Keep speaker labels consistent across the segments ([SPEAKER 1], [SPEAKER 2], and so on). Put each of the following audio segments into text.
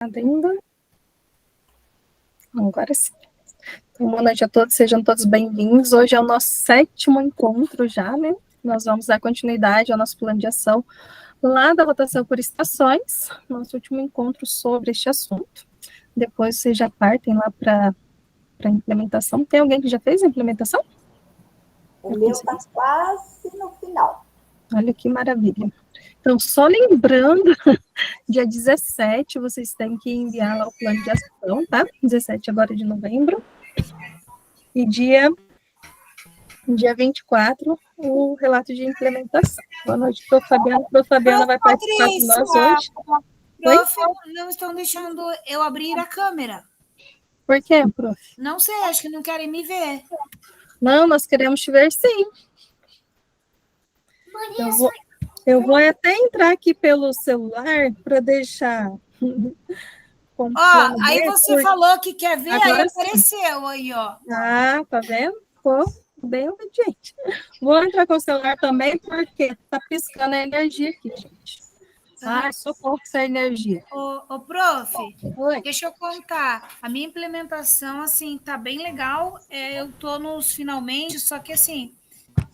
[SPEAKER 1] Ainda. Agora sim. Então, boa noite a todos, sejam todos bem-vindos. Hoje é o nosso 7º encontro já, né? Nós vamos dar continuidade ao nosso plano de ação lá da votação por estações, nosso último encontro sobre este assunto. Depois vocês já partem lá para a implementação. Tem alguém que já fez a implementação?
[SPEAKER 2] O meu está quase no final.
[SPEAKER 1] Olha que maravilha. Então, só lembrando, dia 17 vocês têm que enviar lá o plano de ação, tá? 17 agora de novembro. E dia 24, o relato de implementação. Boa noite, prof. Fabiana. Prof. Fabiana vai participar com nós hoje.
[SPEAKER 3] Prof, não estão deixando eu abrir a câmera.
[SPEAKER 1] Por quê, prof?
[SPEAKER 3] Não sei, acho que não querem me ver.
[SPEAKER 1] Não, nós queremos te ver sim. Eu vou até entrar aqui pelo celular para deixar...
[SPEAKER 3] aí você falou que quer ver, agora aí apareceu aí, ó.
[SPEAKER 1] Ah, tá vendo? Pô, bem obediente. Vou entrar com o celular também, porque tá piscando a energia aqui, gente. Ah, socorro com essa energia.
[SPEAKER 3] Ô, prof,
[SPEAKER 1] Oi.
[SPEAKER 3] Deixa eu contar. A minha implementação, assim, tá bem legal. Eu tô nos finalmente, só que, assim,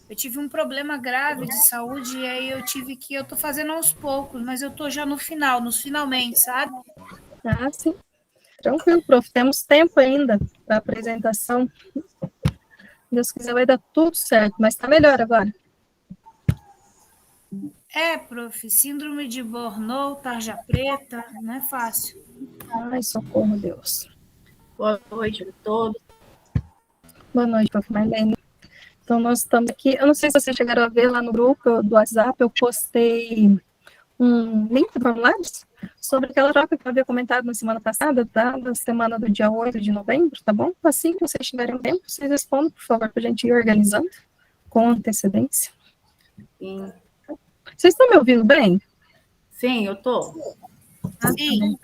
[SPEAKER 3] eu tive um problema grave de saúde e aí eu tô fazendo aos poucos, mas eu tô já no final, nos finalmente, sabe?
[SPEAKER 1] Ah, sim. Tranquilo, prof. Temos tempo ainda para a apresentação. Deus quiser, vai dar tudo certo, mas está melhor agora.
[SPEAKER 3] Prof. Síndrome de Burnout, tarja preta, não é fácil.
[SPEAKER 1] Ai, socorro, Deus.
[SPEAKER 2] Boa noite a todos.
[SPEAKER 1] Boa noite, prof. Marlene. Então, nós estamos aqui. Eu não sei se vocês chegaram a ver lá no grupo do WhatsApp, eu postei um link de formulários sobre aquela troca que eu havia comentado na semana passada, tá? Da semana do dia 8 de novembro, tá bom? Assim que vocês tiverem tempo, vocês respondam, por favor, para a gente ir organizando com antecedência.
[SPEAKER 2] Sim.
[SPEAKER 1] Vocês estão me ouvindo bem?
[SPEAKER 2] Sim, eu estou.
[SPEAKER 3] Sim.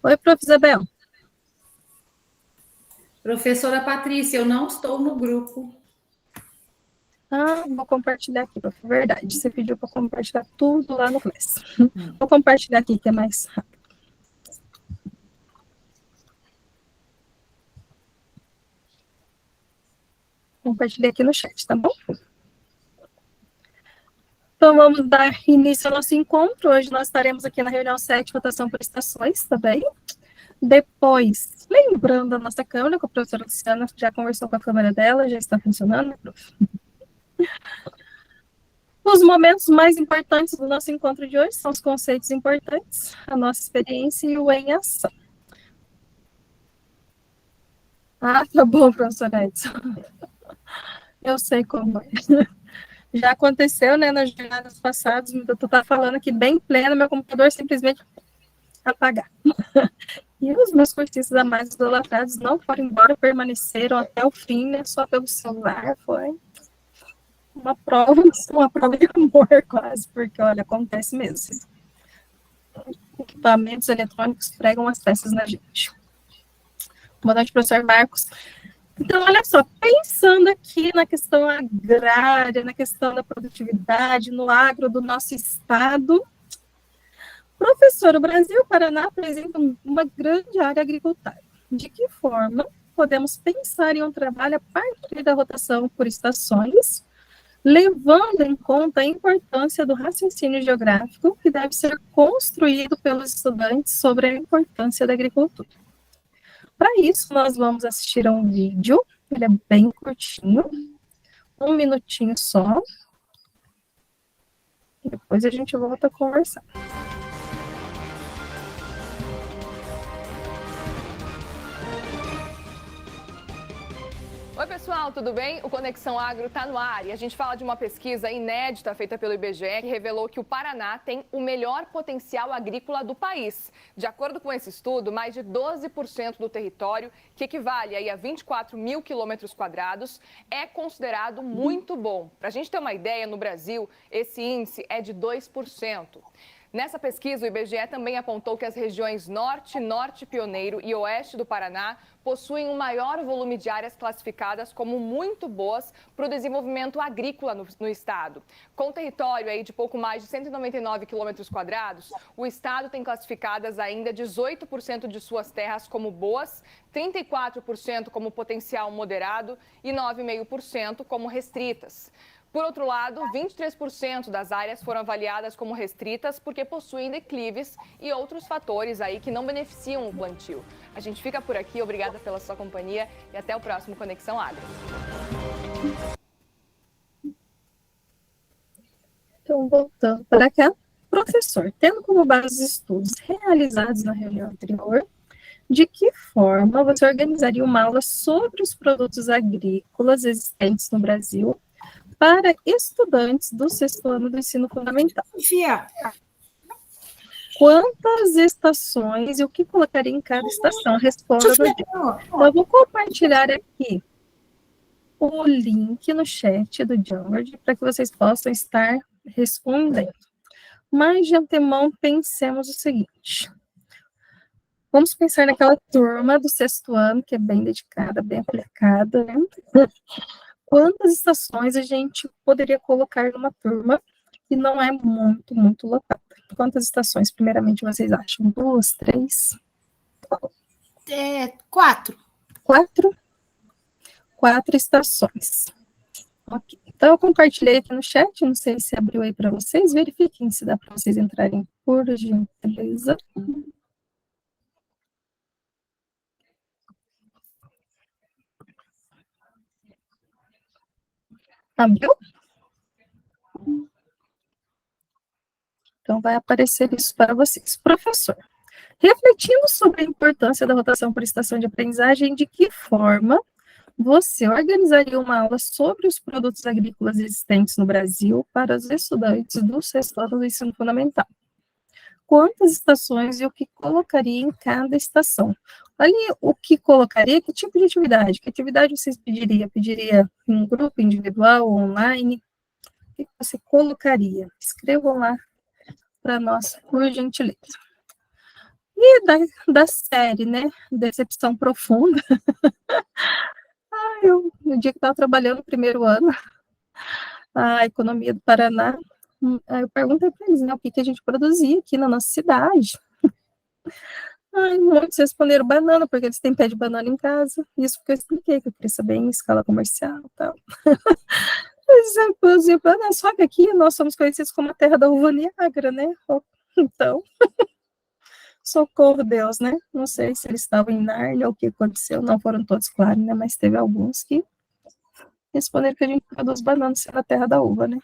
[SPEAKER 1] Oi, prof. Isabel.
[SPEAKER 4] Professora Patrícia, eu não estou no grupo.
[SPEAKER 1] Ah, vou compartilhar aqui, prof. Verdade. Você pediu para compartilhar tudo lá no Class. Vou compartilhar aqui, que é mais rápido. Compartilhei aqui no chat, tá bom? Então, vamos dar início ao nosso encontro. Hoje nós estaremos aqui na reunião 7, votação por estações, tá bem? Depois, lembrando a nossa câmera, que a professora Luciana já conversou com a câmera dela, já está funcionando, né, prof? Os momentos mais importantes do nosso encontro de hoje são os conceitos importantes, a nossa experiência e o em ação. Ah, tá bom, professora Edson. Eu sei como é. Já aconteceu, né, nas jornadas passadas, eu estava falando aqui bem pleno, meu computador simplesmente apagar. E os meus curtistas a mais idolatrados não foram embora, permaneceram até o fim, né, só pelo celular, foi uma prova de amor quase, porque, olha, acontece mesmo. Equipamentos eletrônicos pregam as peças na gente. Boa noite, professor Marcos. Então, olha só, pensando aqui na questão agrária, na questão da produtividade, no agro do nosso estado, professor, o Brasil e o Paraná apresentam uma grande área agricultária. De que forma podemos pensar em um trabalho a partir da rotação por estações, levando em conta a importância do raciocínio geográfico que deve ser construído pelos estudantes sobre a importância da agricultura? Para isso, nós vamos assistir a um vídeo, ele é bem curtinho, 1 minutinho só, e depois a gente volta a conversar.
[SPEAKER 5] Oi, pessoal, tudo bem? O Conexão Agro está no ar e a gente fala de uma pesquisa inédita feita pelo IBGE que revelou que o Paraná tem o melhor potencial agrícola do país. De acordo com esse estudo, mais de 12% do território, que equivale aí a 24 mil quilômetros quadrados, é considerado muito bom. Para a gente ter uma ideia, no Brasil, esse índice é de 2%. Nessa pesquisa, o IBGE também apontou que as regiões Norte, Norte Pioneiro e Oeste do Paraná possuem um maior volume de áreas classificadas como muito boas para o desenvolvimento agrícola no estado. Com território aí de pouco mais de 199 quilômetros quadrados, o estado tem classificadas ainda 18% de suas terras como boas, 34% como potencial moderado e 9,5% como restritas. Por outro lado, 23% das áreas foram avaliadas como restritas porque possuem declives e outros fatores aí que não beneficiam o plantio. A gente fica por aqui, obrigada pela sua companhia e até o próximo Conexão Agro.
[SPEAKER 1] Então, voltando para cá, professor, tendo como base os estudos realizados na reunião anterior, de que forma você organizaria uma aula sobre os produtos agrícolas existentes no Brasil para estudantes do 6º ano do ensino fundamental? Quantas estações e o que colocaria em cada estação? Responda no dia. Então, eu vou compartilhar aqui o link no chat do Jamboard para que vocês possam estar respondendo. Mas, de antemão, pensemos o seguinte. Vamos pensar naquela turma do 6º ano, que é bem dedicada, bem aplicada, né? Quantas estações a gente poderia colocar numa turma que não é muito lotada? Quantas estações, primeiramente, vocês acham? 2, 3?
[SPEAKER 3] 4.
[SPEAKER 1] 4? 4 estações. Ok. Então, eu compartilhei aqui no chat, não sei se abriu aí para vocês, verifiquem se dá para vocês entrarem por gentileza. Abriu? Então, vai aparecer isso para vocês. Professor, refletindo sobre a importância da rotação por estação de aprendizagem, de que forma você organizaria uma aula sobre os produtos agrícolas existentes no Brasil para os estudantes do 6º ano do ensino fundamental? Quantas estações e o que colocaria em cada estação? Ali, o que colocaria, que tipo de atividade? Que atividade vocês pediria? Pediria em um grupo individual, online? O que você colocaria? Escrevam lá para nós, por gentileza. E da série, né? Decepção profunda. No dia que estava trabalhando no 1º ano, a economia do Paraná, eu perguntei para eles, né, o que a gente produzia aqui na nossa cidade. Muitos responderam banana, porque eles têm pé de banana em casa. Isso porque eu expliquei, que eu queria saber em escala comercial e tal. Eles produziam banana, só que aqui nós somos conhecidos como a terra da uva Niágara, né? Então, socorro Deus, né? Não sei se eles estavam em Nárnia ou o que aconteceu, não foram todos, claro, né? Mas teve alguns que responderam que a gente produz bananas na terra da uva, né?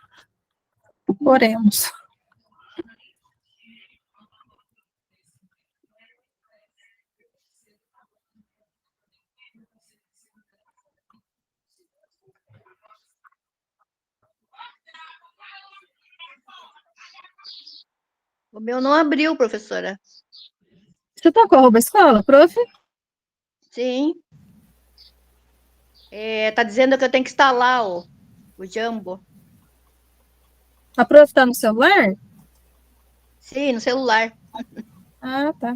[SPEAKER 1] Oremos.
[SPEAKER 6] O meu não abriu, professora.
[SPEAKER 1] Você tá com a escola, prof?
[SPEAKER 6] Sim. Tá dizendo que eu tenho que instalar o Jambo.
[SPEAKER 1] A prof tá no celular?
[SPEAKER 6] Sim, no celular.
[SPEAKER 1] Ah, tá.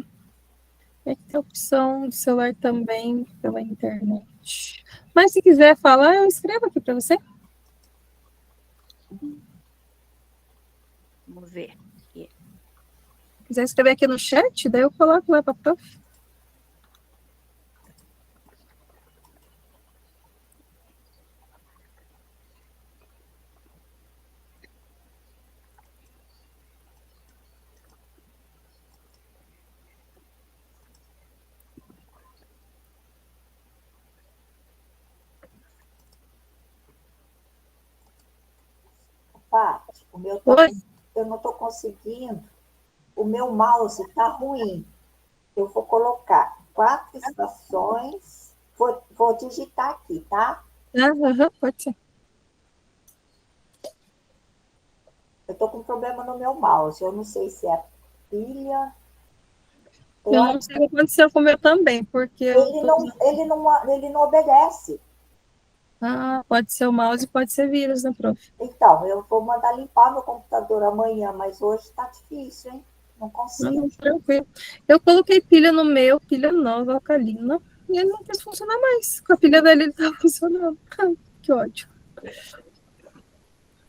[SPEAKER 1] É que tem a opção do celular também pela internet. Mas se quiser falar, eu escrevo aqui para você.
[SPEAKER 6] Vamos ver.
[SPEAKER 1] Se quiser escrever aqui no chat, daí eu coloco lá para a prof.
[SPEAKER 2] Paty, eu não estou conseguindo. O meu mouse está ruim. Eu vou colocar 4 estações. Vou digitar aqui, tá?
[SPEAKER 1] Pode ser.
[SPEAKER 2] Eu estou com um problema no meu mouse. Eu não sei se é a pilha.
[SPEAKER 1] Eu não sei o que aconteceu com o meu também, porque
[SPEAKER 2] ele não obedece.
[SPEAKER 1] Ah, pode ser o mouse, pode ser vírus, né, prof?
[SPEAKER 2] Então, eu vou mandar limpar meu computador amanhã, mas hoje está difícil, hein? Não
[SPEAKER 1] Não,
[SPEAKER 2] consigo.
[SPEAKER 1] não, tranquilo. Eu coloquei pilha no meu, pilha nova, alcalina, e ele não quis funcionar mais. Com a pilha dele, ele tá funcionando. Que ódio.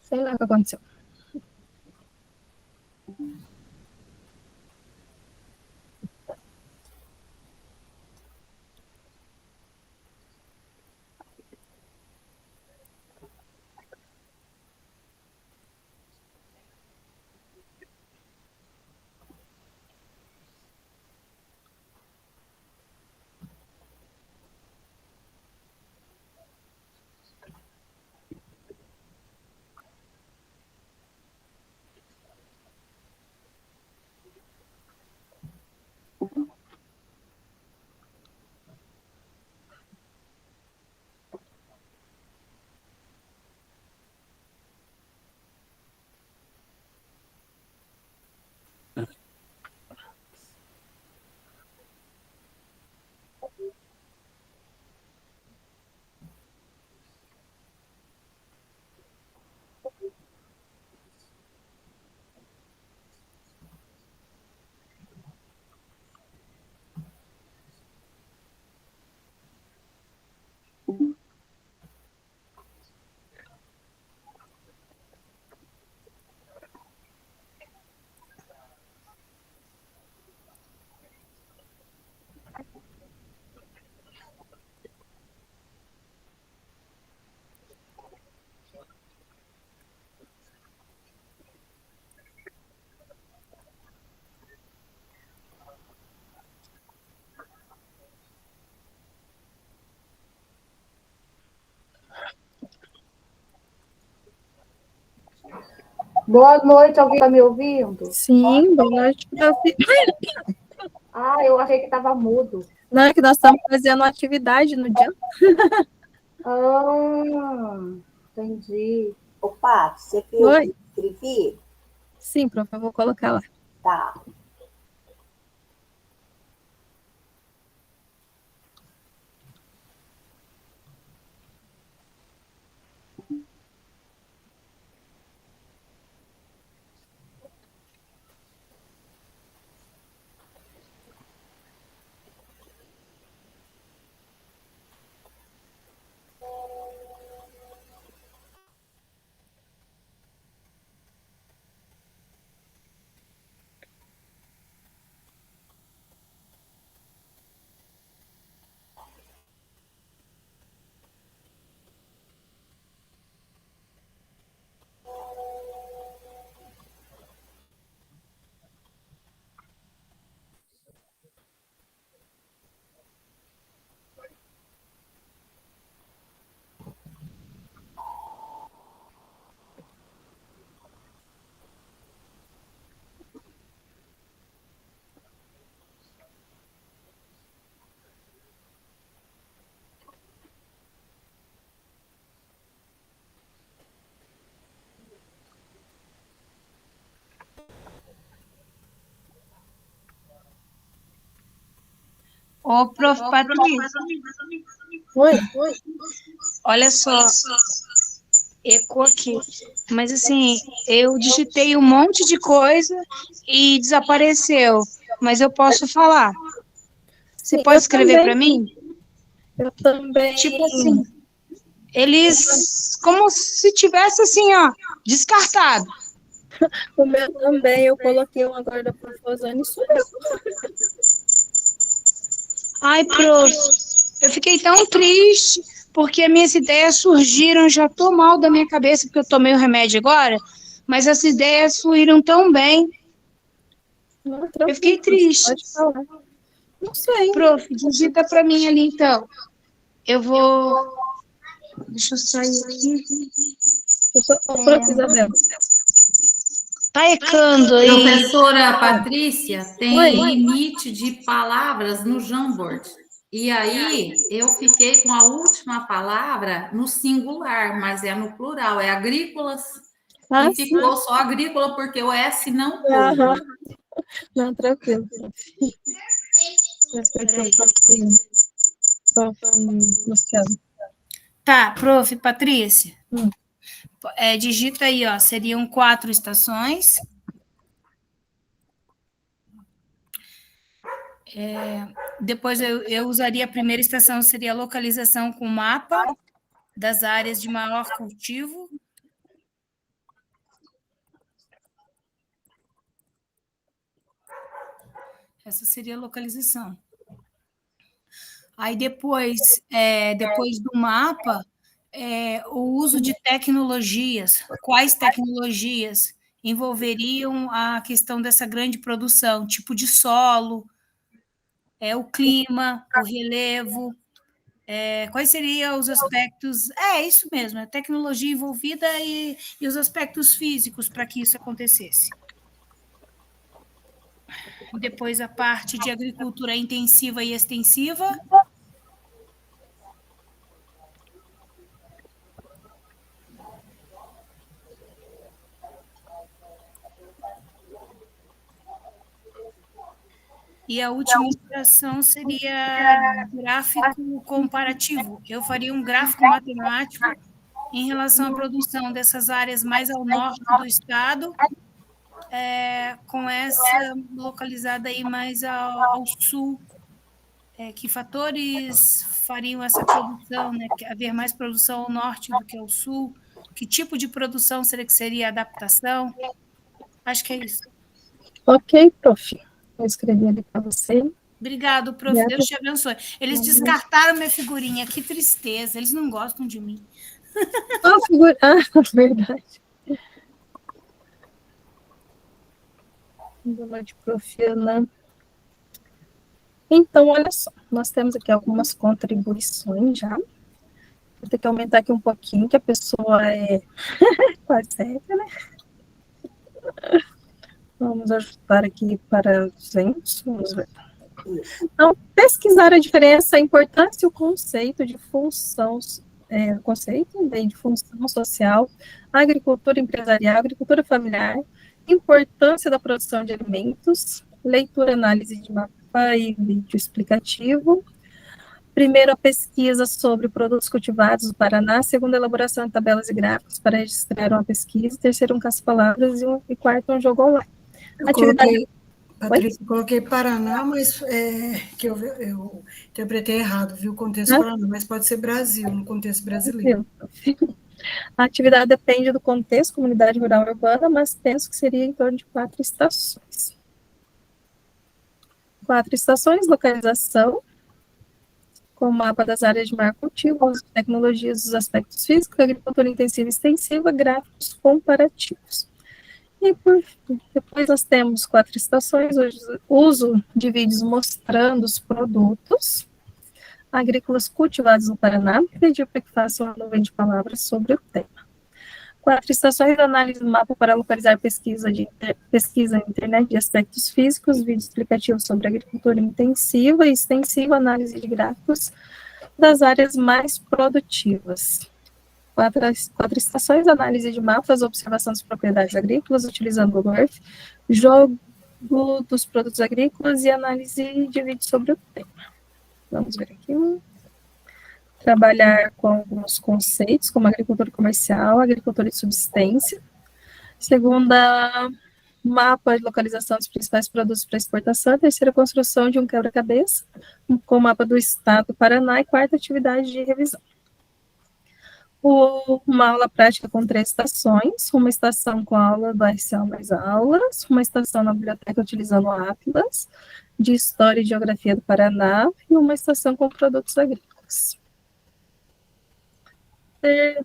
[SPEAKER 1] Sei lá o que aconteceu.
[SPEAKER 7] Boa noite, alguém está me ouvindo?
[SPEAKER 1] Sim, boa noite, prof.
[SPEAKER 7] Ah, eu achei que estava mudo.
[SPEAKER 1] Não, é que nós estamos fazendo uma atividade no dia.
[SPEAKER 7] Ah, entendi.
[SPEAKER 2] Ô, Paty, você viu o
[SPEAKER 1] Oi?
[SPEAKER 2] que eu escrevi?
[SPEAKER 1] Sim, prof, eu vou colocar lá.
[SPEAKER 2] Tá.
[SPEAKER 3] Ô, prof. Patrícia,
[SPEAKER 1] Oi?
[SPEAKER 3] olha só, eco aqui. Mas assim, eu digitei um monte de coisa e desapareceu. Mas eu posso falar. Você
[SPEAKER 1] Sim,
[SPEAKER 3] pode
[SPEAKER 1] eu
[SPEAKER 3] escrever
[SPEAKER 1] também.
[SPEAKER 3] para mim?
[SPEAKER 1] Eu também.
[SPEAKER 3] Tipo assim, eles como se tivesse assim, ó, descartado.
[SPEAKER 1] O meu também, eu coloquei um agora da prof. Rosane e sumiu.
[SPEAKER 3] Ai, prof, eu fiquei tão triste porque minhas ideias surgiram, já tô mal da minha cabeça porque eu tomei o remédio agora, mas as ideias fluíram tão bem.
[SPEAKER 1] Não,
[SPEAKER 3] Eu fiquei
[SPEAKER 1] tranquilo,
[SPEAKER 3] triste.
[SPEAKER 1] pode falar. Não sei.
[SPEAKER 3] Prof, digita para mim ali então. Eu vou. Deixa eu sair aqui.
[SPEAKER 1] Ô, prof. Isabel.
[SPEAKER 3] Tá ecando aí.
[SPEAKER 4] Professora Patrícia, tem
[SPEAKER 1] Oi.
[SPEAKER 4] limite de palavras no Jamboard. E aí, eu fiquei com a última palavra no singular, mas é no plural, é agrícolas.
[SPEAKER 1] Ah,
[SPEAKER 4] E ficou só agrícola porque o S não
[SPEAKER 1] aham.
[SPEAKER 4] pôde.
[SPEAKER 1] Não, tranquilo. Prof. Luciano.
[SPEAKER 3] Tá, prof. Patrícia.
[SPEAKER 1] Hum.
[SPEAKER 3] Digita aí, ó, seriam 4 estações. Depois eu usaria a primeira estação, seria a localização com mapa das áreas de maior cultivo. Essa seria a localização. Aí depois do mapa, o uso de tecnologias. Quais tecnologias envolveriam a questão dessa grande produção? Tipo de solo, o clima, o relevo. Quais seriam os aspectos? Isso mesmo, a tecnologia envolvida e os aspectos físicos para que isso acontecesse. Depois a parte de agricultura intensiva e extensiva. E a última operação seria gráfico comparativo. Eu faria um gráfico matemático em relação à produção dessas áreas mais ao norte do estado, com essa localizada aí mais ao sul. Que fatores fariam essa produção, né? Haver mais produção ao norte do que ao sul? Que tipo de produção seria a adaptação? Acho que é isso.
[SPEAKER 1] Ok, prof. Eu escrevi ali para você.
[SPEAKER 3] Obrigado, prof. Deus te abençoe. Eles descartaram minha figurinha. Que tristeza. Eles não gostam de mim.
[SPEAKER 1] Verdade. Boa noite, prof. Ana. Então, olha só. Nós temos aqui algumas contribuições já. Vou ter que aumentar aqui um pouquinho, que a pessoa é quase cega, né? Vamos ajustar aqui para 200. Vamos ver. Então, pesquisar a diferença, a importância e o conceito de função, de função social, agricultura empresarial, agricultura familiar, importância da produção de alimentos, leitura, análise de mapa e vídeo explicativo. Primeiro, a pesquisa sobre produtos cultivados do Paraná. Segundo, a elaboração de tabelas e gráficos para registrar uma pesquisa. Terceiro, um caça-palavras. E quarto, um jogo online.
[SPEAKER 8] Patrícia, coloquei Paraná, mas que eu interpretei errado, viu? O contexto Paraná, mas pode ser Brasil, no contexto brasileiro.
[SPEAKER 1] A atividade depende do contexto, comunidade rural e urbana, mas penso que seria em torno de 4 estações. 4 estações, localização, com o mapa das áreas de maior cultivo, uso de tecnologias dos aspectos físicos, agricultura intensiva e extensiva, gráficos comparativos. E depois nós temos 4 estações, uso de vídeos mostrando os produtos agrícolas cultivados no Paraná. Pedi para que façam uma nuvem de palavras sobre o tema. 4 estações, análise do mapa para localizar pesquisa na internet de aspectos físicos, vídeo explicativo sobre agricultura intensiva e extensiva, análise de gráficos das áreas mais produtivas. 4 estações, análise de mapas, observação das propriedades agrícolas, utilizando o Google Earth, jogo dos produtos agrícolas e análise de vídeo sobre o tema. Vamos ver aqui. Trabalhar com alguns conceitos, como agricultura comercial, agricultura de subsistência. Segunda, mapa de localização dos principais produtos para exportação. Terceira, construção de um quebra-cabeça, com o mapa do estado do Paraná. E quarta, atividade de revisão. Uma aula prática com 3 estações, uma estação com aula do RCA mais aulas, uma estação na biblioteca utilizando o Atlas, de História e Geografia do Paraná, e uma estação com produtos agrícolas.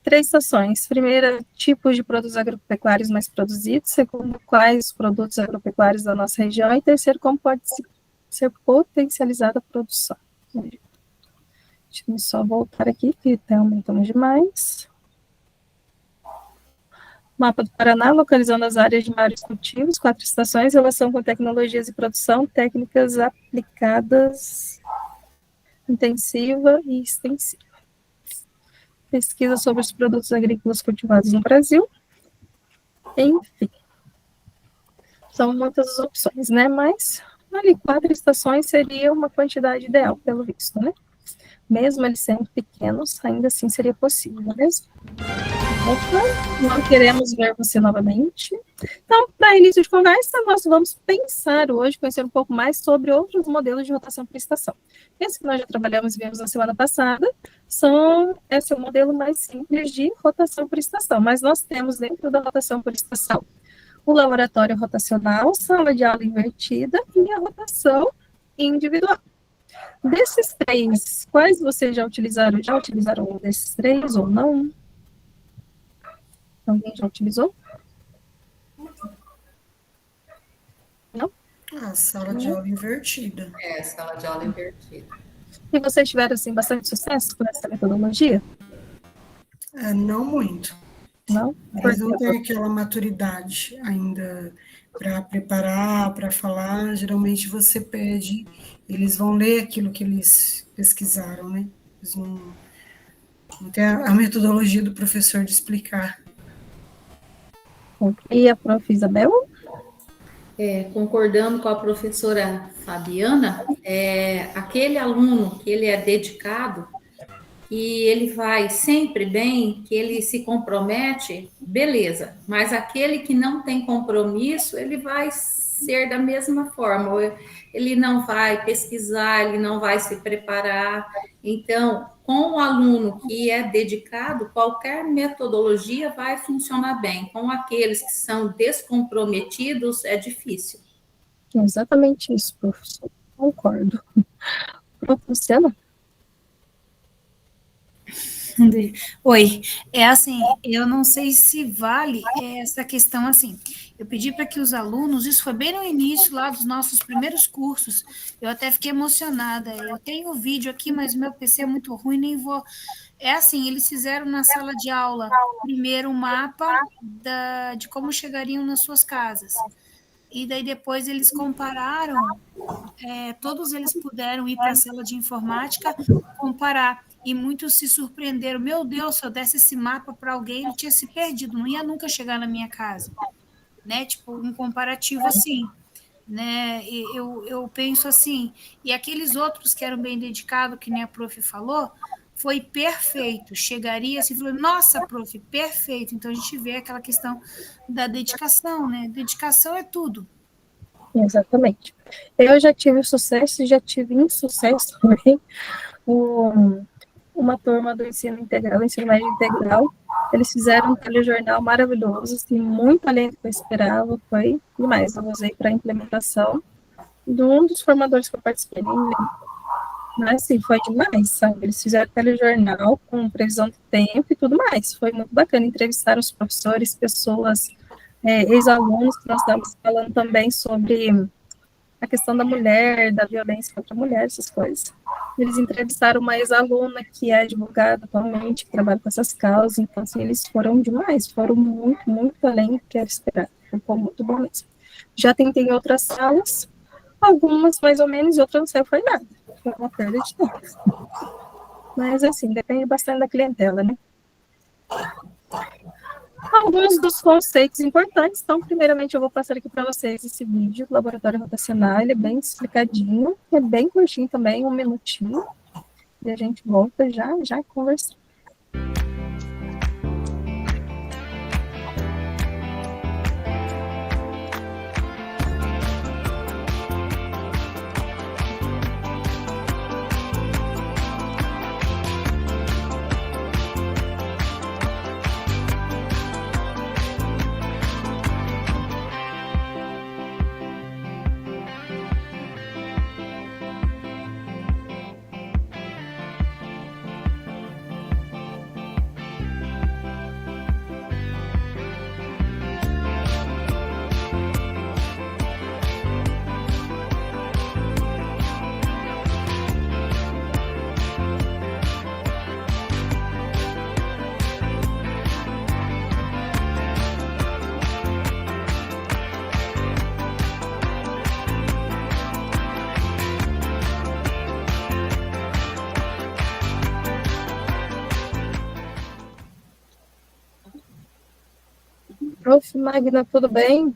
[SPEAKER 1] 3 estações. Primeira, tipos de produtos agropecuários mais produzidos. Segundo, quais produtos agropecuários da nossa região. E terceiro, como pode ser potencializada a produção. Deixa eu só voltar aqui, que está aumentando demais. Mapa do Paraná, localizando as áreas de maiores cultivos, 4 estações, relação com tecnologias de produção, técnicas aplicadas, intensiva e extensiva. Pesquisa sobre os produtos agrícolas cultivados no Brasil. Enfim. São muitas opções, né? Mas ali 4 estações seria uma quantidade ideal, pelo visto, né? mesmo eles sendo pequenos, ainda assim seria possível, não é mesmo? Opa, não queremos ver você novamente. Então, para início de conversa, nós vamos pensar hoje, conhecer um pouco mais sobre outros modelos de rotação por estação. Esse que nós já trabalhamos e vimos na semana passada, esse é o modelo mais simples de rotação por estação, mas nós temos dentro da rotação por estação o laboratório rotacional, sala de aula invertida e a rotação individual. Desses três, quais vocês já utilizaram? Já utilizaram um desses três ou não? Alguém já utilizou? Não?
[SPEAKER 8] Sala de aula invertida.
[SPEAKER 4] Sala de aula invertida.
[SPEAKER 1] E vocês tiveram, assim, bastante sucesso com essa metodologia?
[SPEAKER 8] Não muito.
[SPEAKER 1] Não?
[SPEAKER 8] Eles não têm aquela maturidade ainda para preparar, para falar. Geralmente você pede, eles vão ler aquilo que eles pesquisaram, né? Eles não têm a metodologia do professor de explicar.
[SPEAKER 1] E a prof. Isabel?
[SPEAKER 4] Concordando com a professora Fabiana, aquele aluno que ele é dedicado, e ele vai sempre bem, que ele se compromete, beleza. Mas aquele que não tem compromisso, ele vai ser da mesma forma. Ele não vai pesquisar, ele não vai se preparar. Então, com o aluno que é dedicado, qualquer metodologia vai funcionar bem. Com aqueles que são descomprometidos, é difícil.
[SPEAKER 1] Exatamente isso, professor. Concordo. Luciana?
[SPEAKER 3] Oi, assim, eu não sei se vale essa questão assim. Eu pedi para que os alunos, isso foi bem no início lá dos nossos primeiros cursos, eu até fiquei emocionada. Eu tenho o vídeo aqui, mas meu PC é muito ruim, nem vou. É assim, eles fizeram na sala de aula primeiro um mapa de como chegariam nas suas casas. E daí depois eles compararam, todos eles puderam ir para a sala de informática comparar. E muitos se surpreenderam. Meu Deus, se eu desse esse mapa para alguém, ele tinha se perdido, não ia nunca chegar na minha casa. Né? Tipo, um comparativo assim. Né? Eu penso assim, e aqueles outros que eram bem dedicados, que nem a prof falou, foi perfeito. Chegaria assim, falou, nossa, prof, perfeito. Então a gente vê aquela questão da dedicação, né? Dedicação é tudo.
[SPEAKER 1] Exatamente. Eu já tive sucesso e já tive insucesso também. Uma turma do ensino integral, ensino médio integral, eles fizeram um telejornal maravilhoso, assim, muito além do que eu esperava, foi demais. Eu usei para a implementação de um dos formadores que eu participei, nem lembro. Mas, assim, foi demais, sabe? Eles fizeram telejornal com previsão do tempo e tudo mais. Foi muito bacana. Entrevistaram os professores, pessoas, ex-alunos, que nós estávamos falando também sobre a questão da mulher, da violência contra a mulher, essas coisas. Eles entrevistaram uma ex-aluna que é advogada atualmente, que trabalha com essas causas, então, assim, eles foram demais, foram muito, muito além do que era esperado. Ficou muito bom mesmo. Já tentei em outras salas, algumas mais ou menos, e outras não sei, foi nada. Foi uma perda de tempo. Mas, assim, depende bastante da clientela, né? Alguns dos conceitos importantes, então, primeiramente, eu vou passar aqui para vocês esse vídeo do laboratório rotacional, ele é bem explicadinho, é bem curtinho também, 1 minutinho, e a gente volta já conversando. Prof. Magna, tudo bem?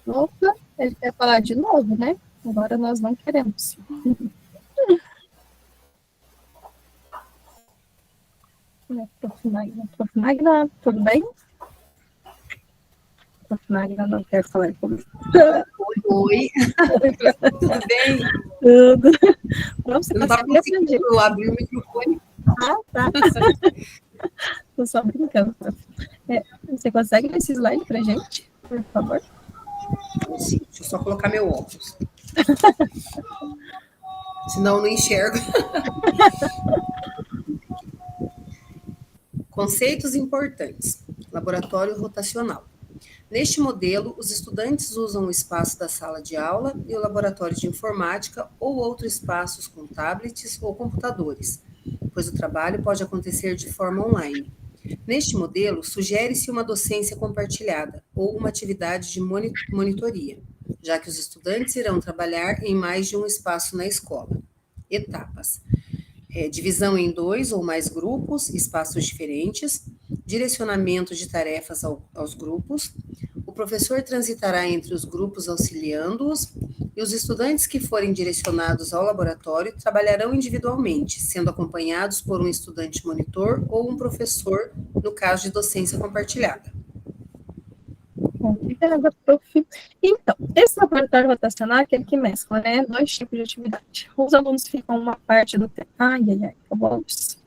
[SPEAKER 1] Opa, ele quer falar de novo, né? Agora nós não queremos. Prof. Magna, tudo bem? Prof. Magna não quer falar comigo.
[SPEAKER 9] Oi, tudo bem?
[SPEAKER 1] Tudo. Você
[SPEAKER 9] eu não estava conseguindo abrir o microfone.
[SPEAKER 1] Ah, tá. Estou só brincando. Você consegue ver esse slide para gente, por favor?
[SPEAKER 9] Sim, deixa eu só colocar meu óculos. Senão eu não enxergo. Conceitos importantes. Laboratório rotacional. Neste modelo, os estudantes usam o espaço da sala de aula e o laboratório de informática ou outros espaços com tablets ou computadores, pois o trabalho pode acontecer de forma online. Neste modelo, sugere-se uma docência compartilhada ou uma atividade de monitoria, já que os estudantes irão trabalhar em mais de um espaço na escola. Etapas. Divisão em 2 ou mais grupos, espaços diferentes, direcionamento de tarefas aos grupos, o professor transitará entre os grupos auxiliando-os e os estudantes que forem direcionados ao laboratório trabalharão individualmente, sendo acompanhados por um estudante monitor ou um professor, no caso de docência compartilhada.
[SPEAKER 1] Obrigada, prof. Então, esse laboratório rotacional é aquele que mescla, né, 2 tipos de atividade. Os alunos ficam uma parte do tempo. Ai, acabou a luz.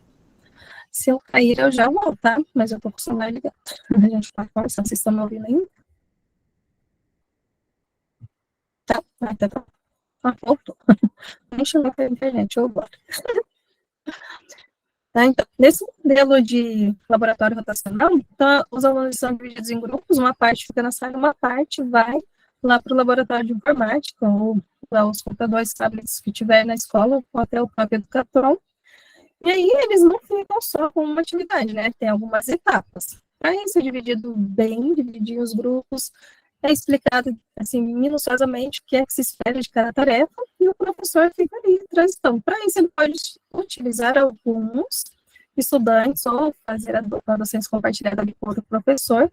[SPEAKER 1] Se eu cair, eu já volto, tá? Mas eu tô com o celular ligado. A gente tá conversando, vocês estão me ouvindo ainda? Tá? Tá. Ah, voltou. Deixa eu ver a internet, eu volto. Tá, então, nesse modelo de laboratório rotacional, então, os alunos são divididos em grupos, uma parte fica na sala, uma parte vai lá para o laboratório de informática, ou lá os computadores, tablets que tiver na escola, ou até o próprio Educatron, e aí eles não ficam só com uma atividade, né, tem algumas etapas. Para isso é dividido bem, dividir os grupos, é explicado, assim, minuciosamente o que é que se espera de cada tarefa, e o professor fica ali transitando. Para isso, ele pode utilizar alguns estudantes ou fazer a docência compartilhada com outro professor,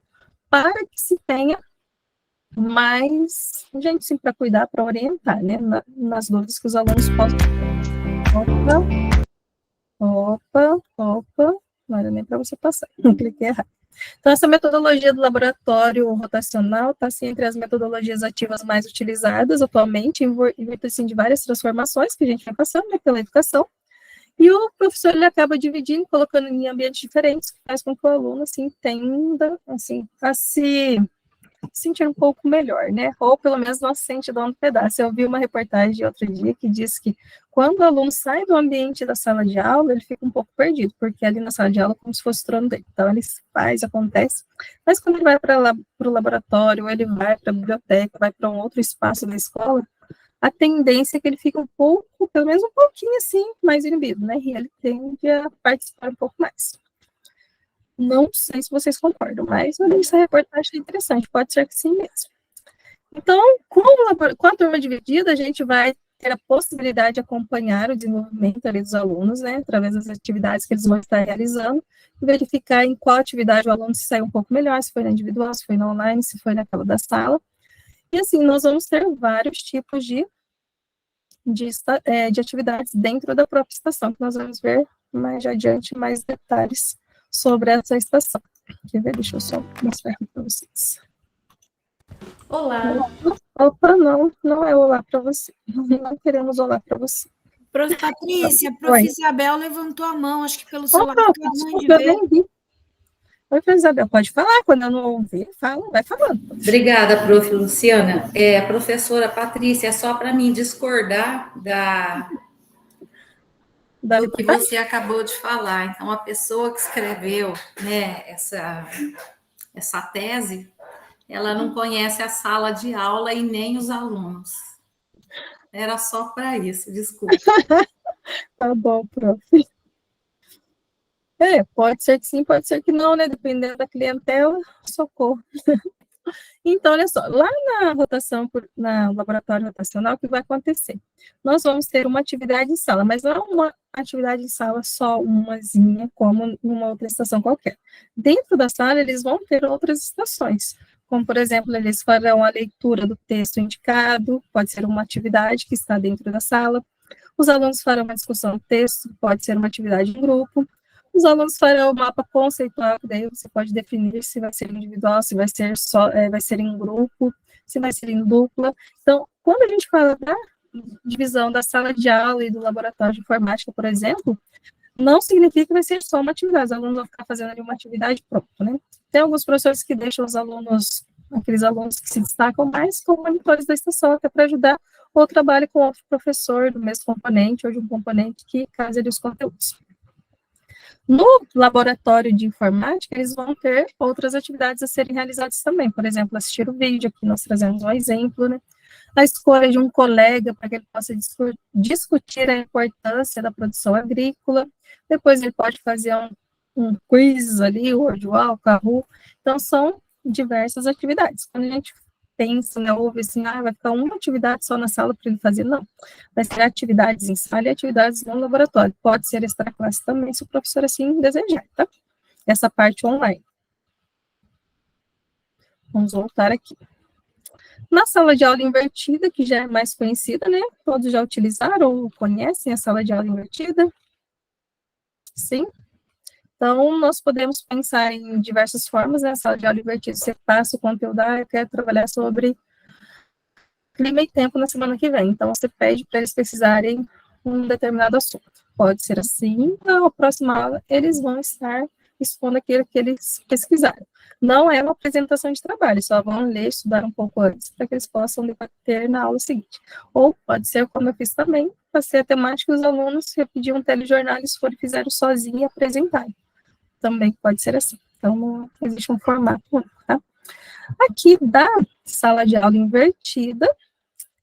[SPEAKER 1] para que se tenha mais gente, sim, para cuidar, para orientar, né, nas dúvidas que os alunos possam ter. Opa, não era nem para você passar, não cliquei errado. Então, essa metodologia do laboratório rotacional está assim, entre as metodologias ativas mais utilizadas atualmente, em virtude assim, de várias transformações que a gente vem passando, né, pela educação, e o professor ele acaba dividindo, colocando em ambientes diferentes, que faz com que o aluno assim, tenda assim, a se sentir um pouco melhor, né? Ou pelo menos não se sente dono do pedaço. Eu vi uma reportagem outro dia que diz que quando o aluno sai do ambiente da sala de aula, ele fica um pouco perdido, porque ali na sala de aula é como se fosse o trono dele. Então, ele faz, acontece, mas quando ele vai para o laboratório, ou ele vai para a biblioteca, vai para um outro espaço da escola, a tendência é que ele fique um pouco, pelo menos um pouquinho assim, mais inibido, né? E ele tende a participar um pouco mais. Não sei se vocês concordam, mas essa reportagem é interessante, pode ser que sim mesmo. Então, com a turma dividida, a gente vai ter a possibilidade de acompanhar o desenvolvimento ali dos alunos, né, através das atividades que eles vão estar realizando, e verificar em qual atividade o aluno se saiu um pouco melhor, se foi na individual, se foi na online, se foi naquela da sala. E assim, nós vamos ter vários tipos de atividades dentro da própria estação, que nós vamos ver mais adiante, mais detalhes sobre essa estação. Quer ver? Deixa eu só mostrar para vocês.
[SPEAKER 4] Olá.
[SPEAKER 1] Opa, não é olá para você. Não queremos olá para você.
[SPEAKER 3] Prof. Patrícia, Prof. Isabel levantou a mão, acho que pelo celular.
[SPEAKER 1] Desculpa, eu nem vi. Oi, Prof. Isabel, pode falar. Quando eu não ouvir, fala, vai falando.
[SPEAKER 4] Obrigada, Prof. Luciana. Professora Patrícia, é só para mim discordar do que você acabou de falar. Então, a pessoa que escreveu, né, essa tese, ela não conhece a sala de aula e nem os alunos. Era só para isso, desculpa.
[SPEAKER 1] Tá bom, prof. Pode ser que sim, pode ser que não, né? Dependendo da clientela, socorro. Então, olha só, lá na rotação, no laboratório rotacional, o que vai acontecer? Nós vamos ter uma atividade em sala, mas não é uma atividade em sala só umazinha, como numa outra estação qualquer. Dentro da sala, eles vão ter outras estações, como, por exemplo, eles farão a leitura do texto indicado, pode ser uma atividade que está dentro da sala. Os alunos farão uma discussão do texto, pode ser uma atividade em grupo. Os alunos farão o mapa conceitual, que daí você pode definir se vai ser individual, se vai ser vai ser em grupo, se vai ser em dupla. Então, quando a gente fala da divisão da sala de aula e do laboratório de informática, por exemplo, não significa que vai ser só uma atividade, os alunos vão ficar fazendo ali uma atividade pronta, né? Tem alguns professores que deixam os alunos, aqueles alunos que se destacam mais, como monitores da estação, até para ajudar, ou trabalho com outro professor do mesmo componente, ou de um componente que casa ali os conteúdos. No laboratório de informática, eles vão ter outras atividades a serem realizadas também, por exemplo, assistir o vídeo, aqui nós trazemos um exemplo, né? A escolha de um colega para que ele possa discutir a importância da produção agrícola, depois ele pode fazer um quiz ali, o Wordwall, Kahoot, então são diversas atividades. Quando a gente pensa, né, ouve assim, vai ficar uma atividade só na sala para ele fazer, não. Vai ser atividades em sala e atividades no laboratório. Pode ser extra classe também, se o professor assim desejar, tá? Essa parte online. Vamos voltar aqui. Na sala de aula invertida, que já é mais conhecida, né? Todos já utilizaram ou conhecem a sala de aula invertida? Sim? Então, nós podemos pensar em diversas formas, né? A sala de aula invertida, você passa o conteúdo, eu quero trabalhar sobre clima e tempo na semana que vem. Então, você pede para eles pesquisarem um determinado assunto. Pode ser assim, na próxima aula, eles vão estar expondo aquilo que eles pesquisaram. Não é uma apresentação de trabalho, só vão ler, estudar um pouco antes, para que eles possam debater na aula seguinte. Ou pode ser, como eu fiz também, passei a temática e os alunos repetiam um telejornal, eles foram e fizeram sozinhos e apresentaram. Também pode ser assim. Então, não existe um formato único, tá? Aqui, da sala de aula invertida,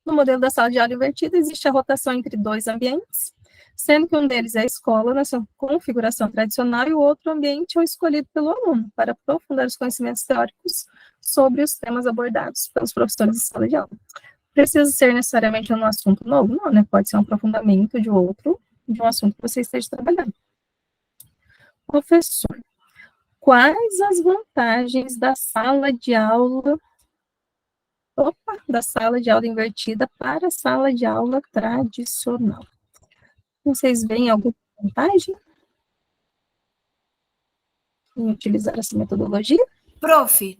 [SPEAKER 1] no modelo da sala de aula invertida, existe a rotação entre dois ambientes, sendo que um deles é a escola, na sua configuração tradicional, e o outro ambiente é o escolhido pelo aluno, para aprofundar os conhecimentos teóricos sobre os temas abordados pelos professores de sala de aula. Precisa ser necessariamente um assunto novo? Não, né? Pode ser um aprofundamento de um assunto que você esteja trabalhando. Professor, quais as vantagens da sala de aula, da sala de aula invertida para a sala de aula tradicional? Vocês veem alguma vantagem em utilizar essa metodologia?
[SPEAKER 3] Prof,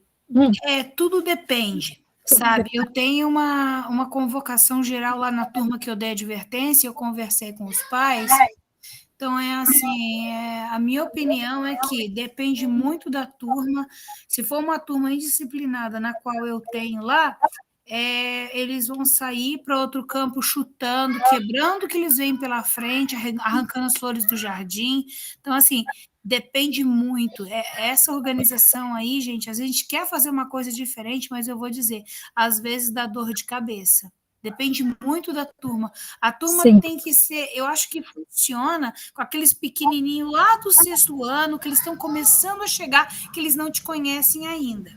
[SPEAKER 3] tudo depende, sabe? Eu tenho uma convocação geral lá na turma que eu dei advertência, eu conversei com os pais. Então, a minha opinião é que depende muito da turma. Se for uma turma indisciplinada, na qual eu tenho lá, eles vão sair para outro campo chutando, quebrando o que eles veem pela frente, arrancando as flores do jardim. Então, assim, depende muito. Essa organização aí, gente, às vezes a gente quer fazer uma coisa diferente, mas eu vou dizer, às vezes dá dor de cabeça. Depende muito da turma. A turma Sim. tem que ser, eu acho que funciona com aqueles pequenininhos lá do 6º ano, que eles estão começando a chegar, que eles não te conhecem ainda.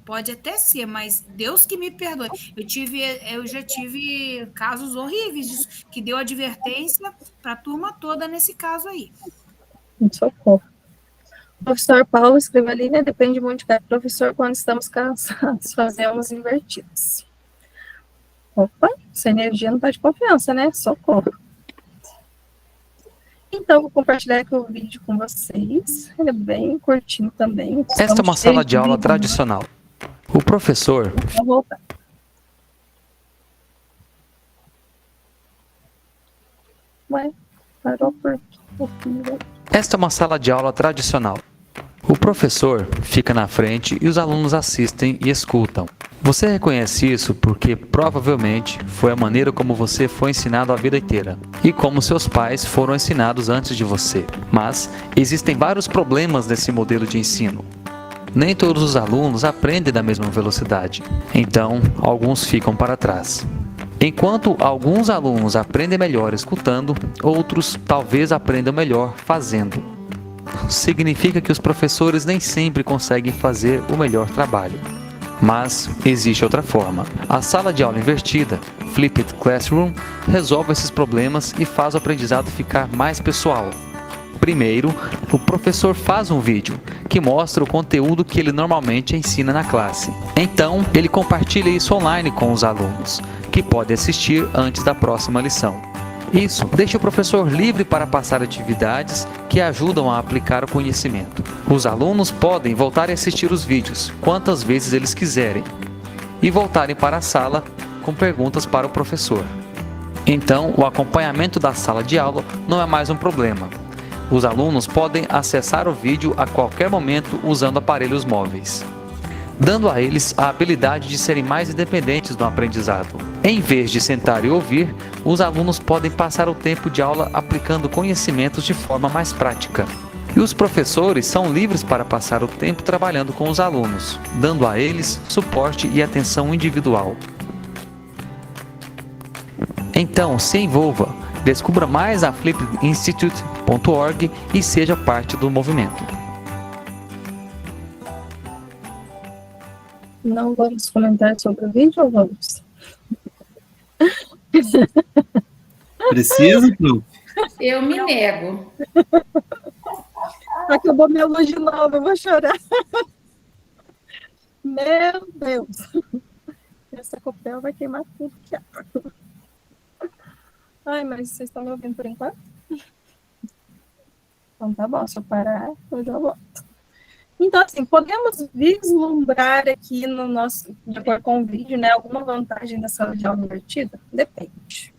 [SPEAKER 3] Pode até ser, mas Deus que me perdoe. Eu já tive casos horríveis disso, que deu advertência para a turma toda nesse caso aí.
[SPEAKER 1] Socorro. O professor Paulo escreveu ali, né? Depende muito de cada professor, quando estamos cansados, fazemos invertidos. Opa, essa energia não está de confiança, né? Socorro. Então, vou compartilhar aqui o vídeo com vocês. Ele é bem curtinho também.
[SPEAKER 10] Esta é uma sala de aula tradicional. O professor...
[SPEAKER 1] Vou voltar. Ué, parou por quê?
[SPEAKER 10] Esta é uma sala de aula tradicional. O professor fica na frente e os alunos assistem e escutam. Você reconhece isso porque provavelmente foi a maneira como você foi ensinado a vida inteira e como seus pais foram ensinados antes de você. Mas existem vários problemas nesse modelo de ensino. Nem todos os alunos aprendem da mesma velocidade, então alguns ficam para trás. Enquanto alguns alunos aprendem melhor escutando, outros talvez aprendam melhor fazendo. Significa que os professores nem sempre conseguem fazer o melhor trabalho. Mas existe outra forma. A sala de aula invertida, Flipped Classroom, resolve esses problemas e faz o aprendizado ficar mais pessoal. Primeiro, o professor faz um vídeo que mostra o conteúdo que ele normalmente ensina na classe. Então, ele compartilha isso online com os alunos, que podem assistir antes da próxima lição. Isso deixa o professor livre para passar atividades que ajudam a aplicar o conhecimento. Os alunos podem voltar a assistir os vídeos quantas vezes eles quiserem e voltarem para a sala com perguntas para o professor. Então, o acompanhamento da sala de aula não é mais um problema. Os alunos podem acessar o vídeo a qualquer momento usando aparelhos móveis, dando a eles a habilidade de serem mais independentes no aprendizado. Em vez de sentar e ouvir, os alunos podem passar o tempo de aula aplicando conhecimentos de forma mais prática. E os professores são livres para passar o tempo trabalhando com os alunos, dando a eles suporte e atenção individual. Então, se envolva, descubra mais a flipinstitute.org e seja parte do movimento.
[SPEAKER 1] Não vamos comentar sobre o vídeo ou vamos?
[SPEAKER 11] Precisa, Cru?
[SPEAKER 4] Eu me nego.
[SPEAKER 1] Acabou minha luz de novo, eu vou chorar. Meu Deus. Essa copel vai queimar tudo que há. Ai, mas vocês estão me ouvindo por enquanto? Então tá bom, se eu parar, eu já volto. Então, assim, podemos vislumbrar aqui no nosso, de acordo com o vídeo, né, alguma vantagem da sala de aula invertida? Depende.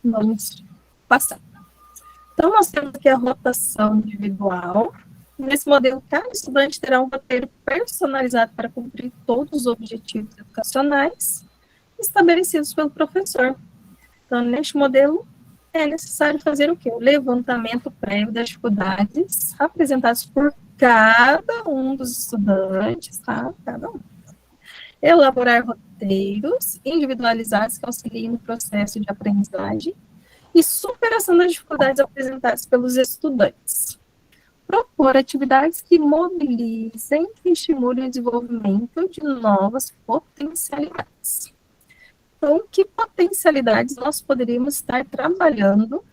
[SPEAKER 1] Vamos passar. Então, nós temos aqui a rotação individual. Nesse modelo, cada estudante terá um roteiro personalizado para cumprir todos os objetivos educacionais estabelecidos pelo professor. Então, neste modelo, é necessário fazer o quê? O levantamento prévio das dificuldades apresentadas por cada um dos estudantes, tá? Cada um. Elaborar roteiros individualizados que auxiliem no processo de aprendizagem e superação das dificuldades apresentadas pelos estudantes. Propor atividades que mobilizem e estimulem o desenvolvimento de novas potencialidades. Então, que potencialidades nós poderíamos estar trabalhando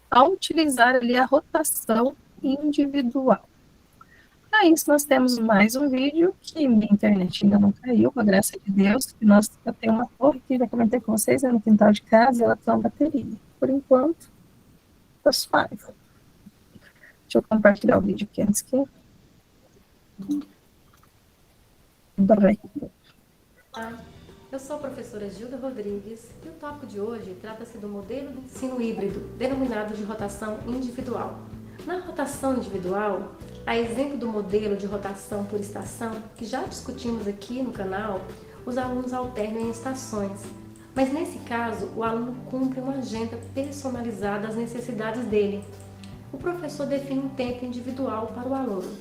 [SPEAKER 1] ao utilizar ali a rotação individual? Para isso, nós temos mais um vídeo, que minha internet ainda não caiu, com a graça de Deus, que eu tenho uma torre que já comentei com vocês, no quintal de casa, e ela tem uma bateria. Por enquanto, está suave. Deixa eu compartilhar o vídeo aqui antes que...
[SPEAKER 12] Eu sou a professora Gilda Rodrigues e o tópico de hoje trata-se do modelo de ensino híbrido, denominado de rotação individual. Na rotação individual, a exemplo do modelo de rotação por estação, que já discutimos aqui no canal, os alunos alternam em estações. Mas nesse caso, o aluno cumpre uma agenda personalizada às necessidades dele. O professor define um tempo individual para o aluno.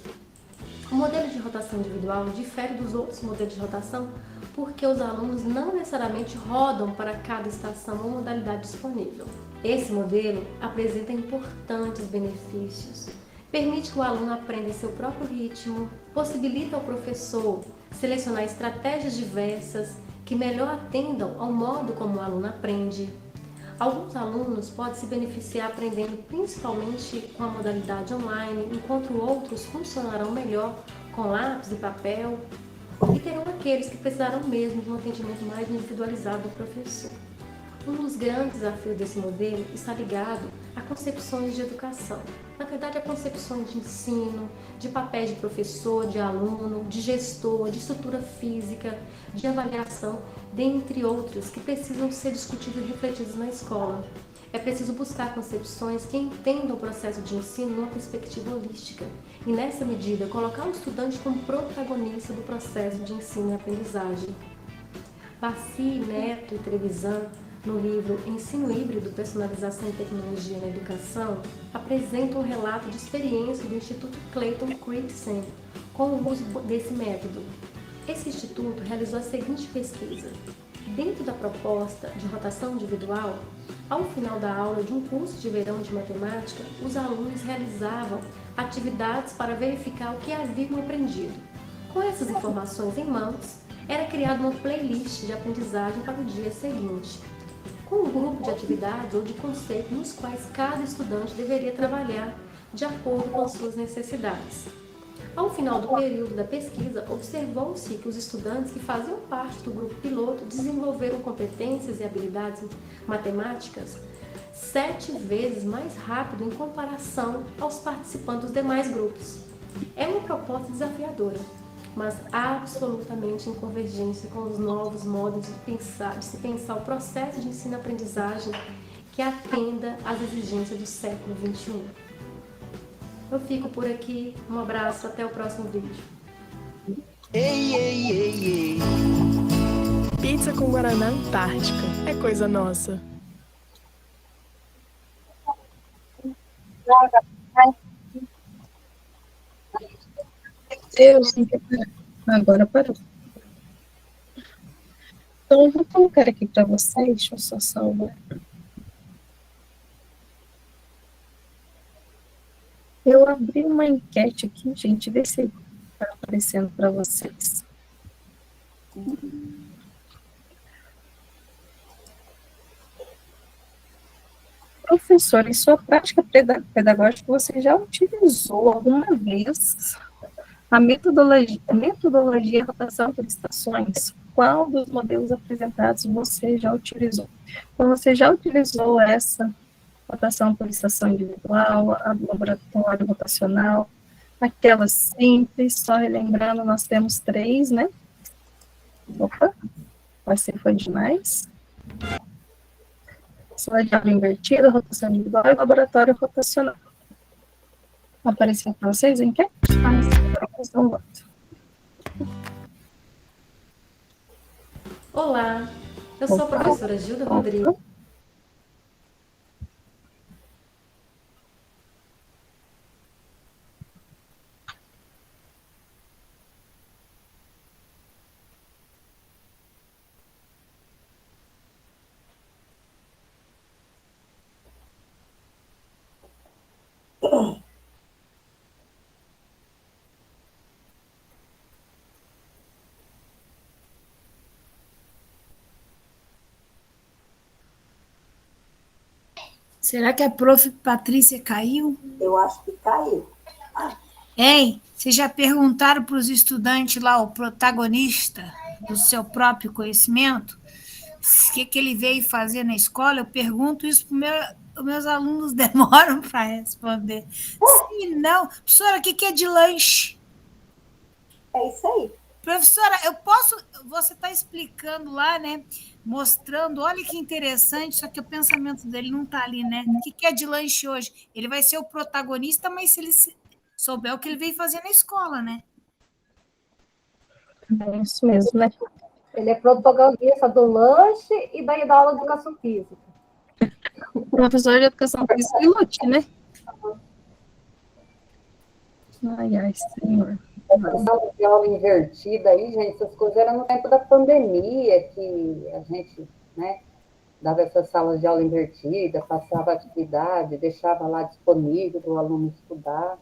[SPEAKER 12] O modelo de rotação individual difere dos outros modelos de rotação porque os alunos não necessariamente rodam para cada estação ou modalidade disponível. Esse modelo apresenta importantes benefícios. Permite que o aluno aprenda em seu próprio ritmo, possibilita ao professor selecionar estratégias diversas que melhor atendam ao modo como o aluno aprende. Alguns alunos podem se beneficiar aprendendo principalmente com a modalidade online, enquanto outros funcionarão melhor com lápis e papel, e terão aqueles que precisarão mesmo de um atendimento mais individualizado do professor. Um dos grandes desafios desse modelo está ligado a concepções de educação. Na verdade, a concepções de ensino, de papéis de professor, de aluno, de gestor, de estrutura física, de avaliação, dentre outros que precisam ser discutidos e refletidos na escola. É preciso buscar concepções que entendam o processo de ensino numa perspectiva holística e, nessa medida, colocar o estudante como protagonista do processo de ensino e aprendizagem. Bassi, Neto e Trevisan, no livro Ensino Híbrido, Personalização e Tecnologia na Educação, apresentam um relato de experiência do Instituto Clayton Christensen com o uso desse método. Esse instituto realizou a seguinte pesquisa. Dentro da proposta de rotação individual, ao final da aula de um curso de verão de matemática, os alunos realizavam atividades para verificar o que haviam aprendido. Com essas informações em mãos, era criada uma playlist de aprendizagem para o dia seguinte, com um grupo de atividades ou de conceitos nos quais cada estudante deveria trabalhar de acordo com as suas necessidades. Ao final do período da pesquisa, observou-se que os estudantes que faziam parte do grupo piloto desenvolveram competências e habilidades matemáticas 7 vezes mais rápido em comparação aos participantes dos demais grupos. É uma proposta desafiadora, mas absolutamente em convergência com os novos modos de se pensar o processo de ensino-aprendizagem que atenda às exigências do século XXI. Eu fico por aqui, um abraço, até o próximo vídeo.
[SPEAKER 11] Ei, ei, ei, ei. Pizza com Guaraná Antártica, é coisa nossa.
[SPEAKER 1] Deus, agora parou. Então, eu vou colocar aqui para vocês, deixa eu só salvar. Eu abri uma enquete aqui, gente, vê se está aparecendo para vocês. Professor, em sua prática pedagógica, você já utilizou alguma vez a metodologia rotação por estações? Qual dos modelos apresentados você já utilizou? Então, você já utilizou essa rotação por estação individual, a do laboratório rotacional, aquela simples, só relembrando, nós temos 3, né? Opa, você foi demais. Sala de aula invertida, rotação individual e laboratório rotacional. Apareceu para vocês, hein? Quer?
[SPEAKER 12] Olá, eu sou a professora Gilda Rodrigues.
[SPEAKER 3] Será que a prof. Patrícia caiu?
[SPEAKER 2] Eu acho que caiu.
[SPEAKER 3] Ei, vocês já perguntaram para os estudantes lá, o protagonista do seu próprio conhecimento, o que ele veio fazer na escola? Eu pergunto isso para os meus alunos, demoram para responder. Sim, não. Professora, o que é de lanche?
[SPEAKER 2] É isso aí.
[SPEAKER 3] Professora, você está explicando lá, né? Mostrando, olha que interessante, só que o pensamento dele não está ali, né? O que é de lanche hoje? Ele vai ser o protagonista, mas se ele souber o que ele veio fazer na escola, né?
[SPEAKER 1] É isso mesmo, né?
[SPEAKER 7] Ele é protagonista do lanche e daí da aula de educação física.
[SPEAKER 1] Professor de educação física e lute, né? Ai, senhor.
[SPEAKER 13] Essa de aula invertida aí, gente, essas coisas eram no tempo da pandemia, que a gente, né, dava essas salas de aula invertida, passava atividade, deixava lá disponível para o aluno estudar.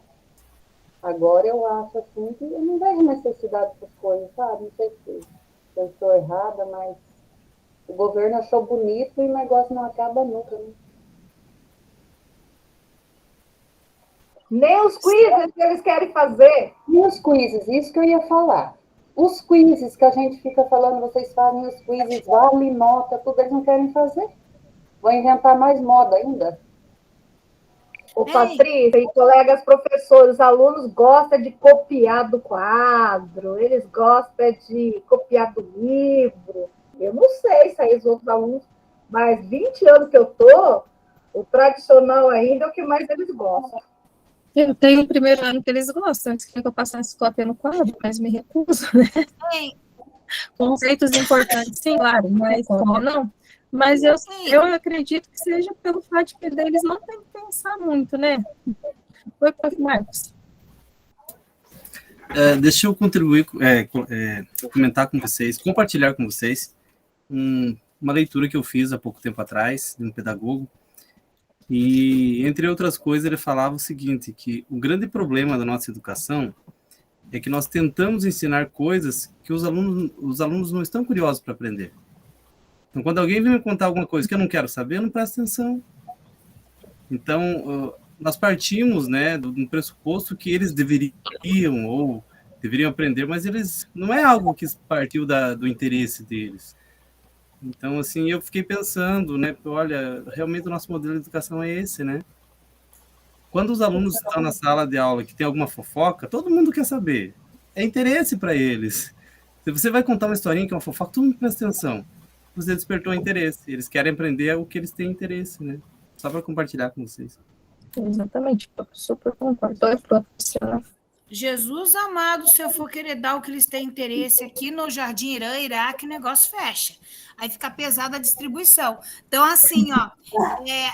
[SPEAKER 13] Agora eu acho assim que eu não vejo necessidade dessas coisas, sabe? Não sei se eu estou errada, mas o governo achou bonito e o negócio não acaba nunca, né?
[SPEAKER 7] Nem os quizzes que eles querem fazer.
[SPEAKER 13] E os quizzes, isso que eu ia falar. Os quizzes que a gente fica falando, vocês fazem os quizzes, vale, nota, tudo, eles não querem fazer. Vão inventar mais moda ainda.
[SPEAKER 7] Ô, Patrícia, e colegas professores, alunos gostam de copiar do quadro, eles gostam de copiar do livro. Eu não sei se aí os outros alunos, mas 20 anos que eu tô, o tradicional ainda é o que mais eles gostam.
[SPEAKER 1] Eu tenho o primeiro ano que eles gostam, eles querem que eu passasse cópia no quadro, mas me recuso, né? Conceitos importantes, sim, claro, mas como não? Mas eu acredito que seja pelo fato de que eles não têm que pensar muito, né? Oi, prof. Marcos.
[SPEAKER 14] Deixa eu contribuir, comentar com vocês, compartilhar com vocês uma leitura que eu fiz há pouco tempo atrás, de um pedagogo, e, entre outras coisas, ele falava o seguinte, que o grande problema da nossa educação é que nós tentamos ensinar coisas que os alunos não estão curiosos para aprender. Então, quando alguém vem me contar alguma coisa que eu não quero saber, eu não presto atenção. Então, nós partimos, né, do pressuposto que eles deveriam aprender, mas eles não é algo que partiu do interesse deles. Então, assim, eu fiquei pensando, né, olha, realmente o nosso modelo de educação é esse, né? Quando os alunos estão na sala de aula que tem alguma fofoca, todo mundo quer saber. É interesse para eles. Se você vai contar uma historinha que é uma fofoca, todo mundo presta atenção. Você despertou interesse. Eles querem aprender o que eles têm interesse, né? Só para compartilhar com vocês.
[SPEAKER 1] Exatamente, eu super concordo. Profissional.
[SPEAKER 3] Jesus amado, se eu for querer dar o que eles têm interesse aqui no Jardim Irã, Iraque, o negócio fecha. Aí fica pesada a distribuição. Então, assim, ó,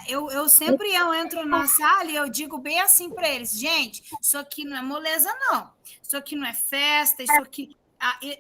[SPEAKER 3] eu sempre entro na sala e eu digo bem assim para eles, gente, isso aqui não é moleza, não. Isso aqui não é festa, isso aqui...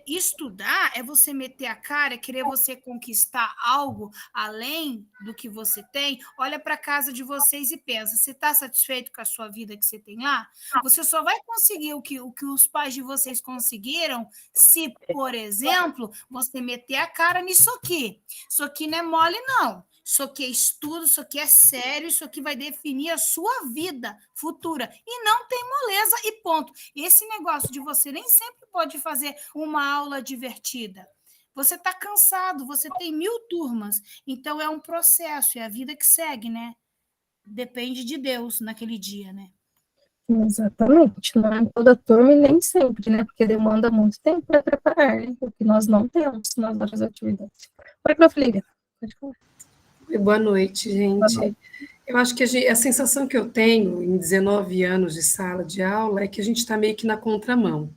[SPEAKER 3] Estudar é você meter a cara, é querer você conquistar algo além do que você tem. Olha para a casa de vocês e pensa, você está satisfeito com a sua vida que você tem lá? Você só vai conseguir o que os pais de vocês conseguiram se, por exemplo, você meter a cara nisso aqui. Isso aqui não é mole, não. Isso aqui é estudo, isso aqui é sério, isso aqui vai definir a sua vida futura. E não tem moleza e ponto. Esse negócio de você nem sempre pode fazer uma aula divertida. Você está cansado, você tem 1000 turmas. Então, é um processo, é a vida que segue, né? Depende de Deus naquele dia, né?
[SPEAKER 1] Exatamente. Não é toda turma e nem sempre, né? Porque demanda muito tempo para preparar, né? O que nós não temos nas nossas atividades. Oi, Prof. Lívia. Pode falar.
[SPEAKER 15] Boa noite, gente. Boa noite. Eu acho que a sensação que eu tenho em 19 anos de sala de aula é que a gente está meio que na contramão.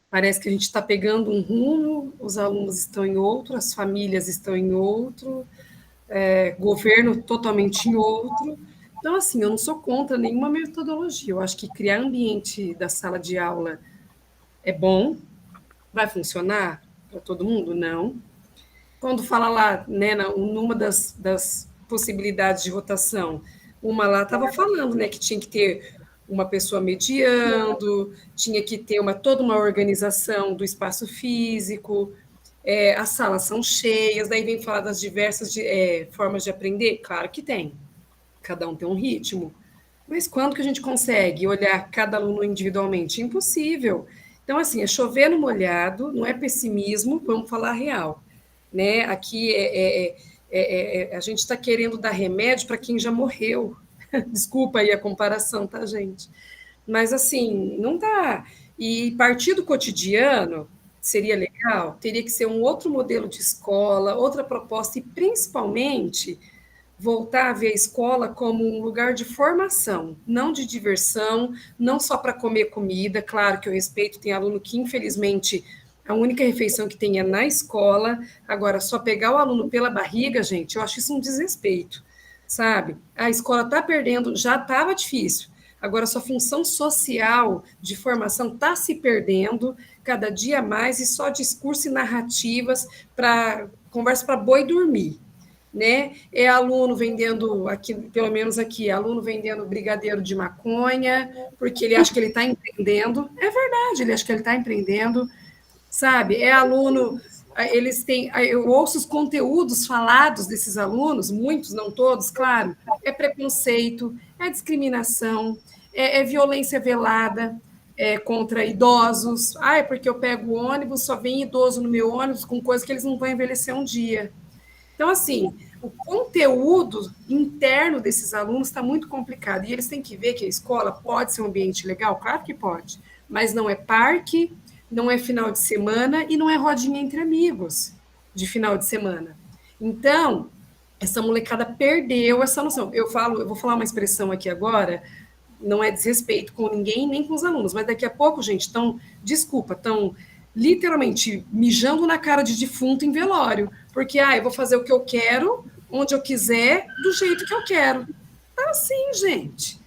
[SPEAKER 15] Parece que a gente está pegando um rumo, os alunos estão em outro, as famílias estão em outro, governo totalmente em outro. Então, assim, eu não sou contra nenhuma metodologia. Eu acho que criar ambiente da sala de aula é bom. Vai funcionar para todo mundo? Não. Quando fala lá, né, numa das possibilidades de votação, uma lá estava falando, né, que tinha que ter uma pessoa mediando, tinha que ter toda uma organização do espaço físico, as salas são cheias, daí vem falar das diversas formas de aprender. Claro que tem, cada um tem um ritmo, mas quando que a gente consegue olhar cada aluno individualmente? Impossível. Então, assim, é chover no molhado, não é pessimismo, vamos falar a real. Né? Aqui a gente está querendo dar remédio para quem já morreu. Desculpa aí a comparação, tá, gente? Mas, assim, não dá. E partir do cotidiano seria legal, teria que ser um outro modelo de escola, outra proposta, e principalmente voltar a ver a escola como um lugar de formação, não de diversão, não só para comer comida. Claro que eu respeito, tem aluno que, infelizmente, a única refeição que tem é na escola. Agora, só pegar o aluno pela barriga, gente, eu acho isso um desrespeito, sabe? A escola está perdendo, já estava difícil. Agora, sua função social de formação está se perdendo cada dia mais, e só discurso e narrativas para conversa para boi dormir, né? É aluno vendendo, aqui, pelo menos aqui, aluno vendendo brigadeiro de maconha, porque ele acha que ele está empreendendo. É verdade, ele acha que ele está empreendendo. Sabe, é aluno, eles têm, eu ouço os conteúdos falados desses alunos, muitos, não todos, claro, é preconceito, é discriminação, é violência velada contra idosos. É porque eu pego o ônibus, só vem idoso no meu ônibus com coisas que eles não vão envelhecer um dia. Então, assim, o conteúdo interno desses alunos está muito complicado, e eles têm que ver que a escola pode ser um ambiente legal, claro que pode, mas não é parque, não é final de semana e não é rodinha entre amigos de final de semana. Então, essa molecada perdeu essa noção. Eu vou falar uma expressão aqui agora, não é desrespeito com ninguém, nem com os alunos, mas daqui a pouco, gente, estão literalmente mijando na cara de defunto em velório, porque, eu vou fazer o que eu quero, onde eu quiser, do jeito que eu quero. Tá assim, gente.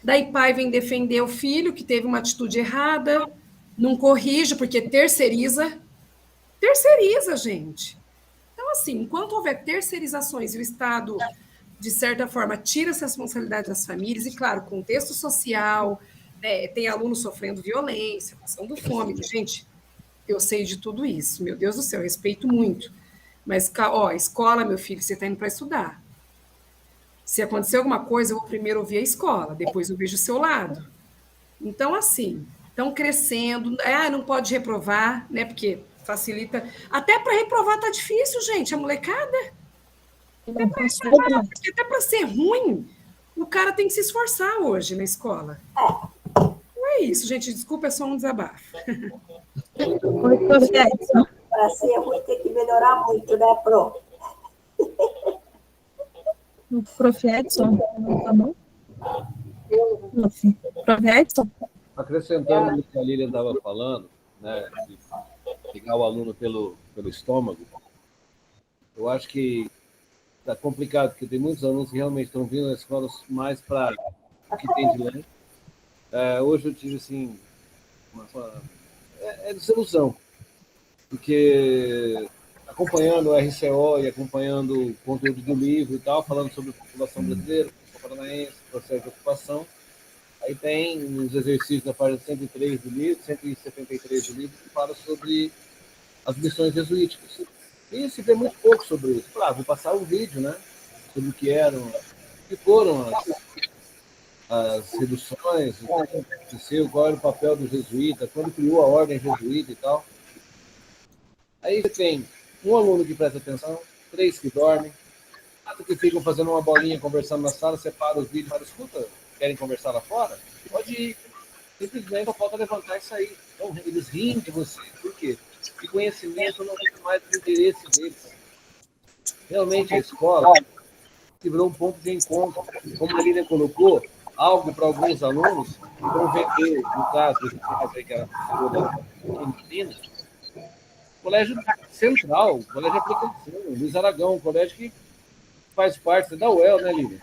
[SPEAKER 15] Daí pai vem defender o filho que teve uma atitude errada, não corrige, porque terceiriza, gente. Então, assim, enquanto houver terceirizações e o Estado, de certa forma, tira essa responsabilidade das famílias, e, claro, contexto social, tem alunos sofrendo violência, passando fome. Gente, eu sei de tudo isso, meu Deus do céu, eu respeito muito. Mas, escola, meu filho, você está indo para estudar. Se acontecer alguma coisa, eu vou primeiro ouvir a escola, depois eu vejo o seu lado. Então, assim, estão crescendo. Não pode reprovar, né? Porque facilita. Até para reprovar tá difícil, gente, a molecada. Até para ser ruim, o cara tem que se esforçar hoje na escola. Não é isso, gente. Desculpa, é só um desabafo.
[SPEAKER 2] Para ser ruim tem que melhorar muito, né, Pro?
[SPEAKER 1] O Prof. Edson, tá bom? Prof. Edson?
[SPEAKER 16] Acrescentando o que a Lilian estava falando, né, de pegar o aluno pelo estômago, eu acho que está complicado, porque tem muitos alunos que realmente estão vindo nas escolas mais para o que tem de ler. Hoje eu tive, assim, desilusão, porque acompanhando o RCO e acompanhando o conteúdo do livro e tal, falando sobre a população brasileira, paranaense, processo de ocupação, aí tem uns exercícios da página 103 do livro, 173 do livro, que fala sobre as missões jesuíticas. E se tem muito pouco sobre isso. Claro, vou passar um vídeo, né, sobre o que foram as reduções, o que aconteceu, qual era o papel do jesuíta, quando criou a ordem jesuíta e tal. Aí você tem um aluno que presta atenção, 3 que dormem, 4 que ficam fazendo uma bolinha, conversando na sala, separa os vídeos, fala, escuta, querem conversar lá fora? Pode ir. Simplesmente só falta levantar e sair. Então, eles riem de você. Por quê? Porque conhecimento não é mais do interesse deles. Realmente, a escola se virou um ponto de encontro. Como a Lilian colocou, algo para alguns alunos que vão vender, no caso, que era menina, colégio central, colégio aplicação, Luiz Aragão, um colégio que faz parte da UEL, né, Lívia?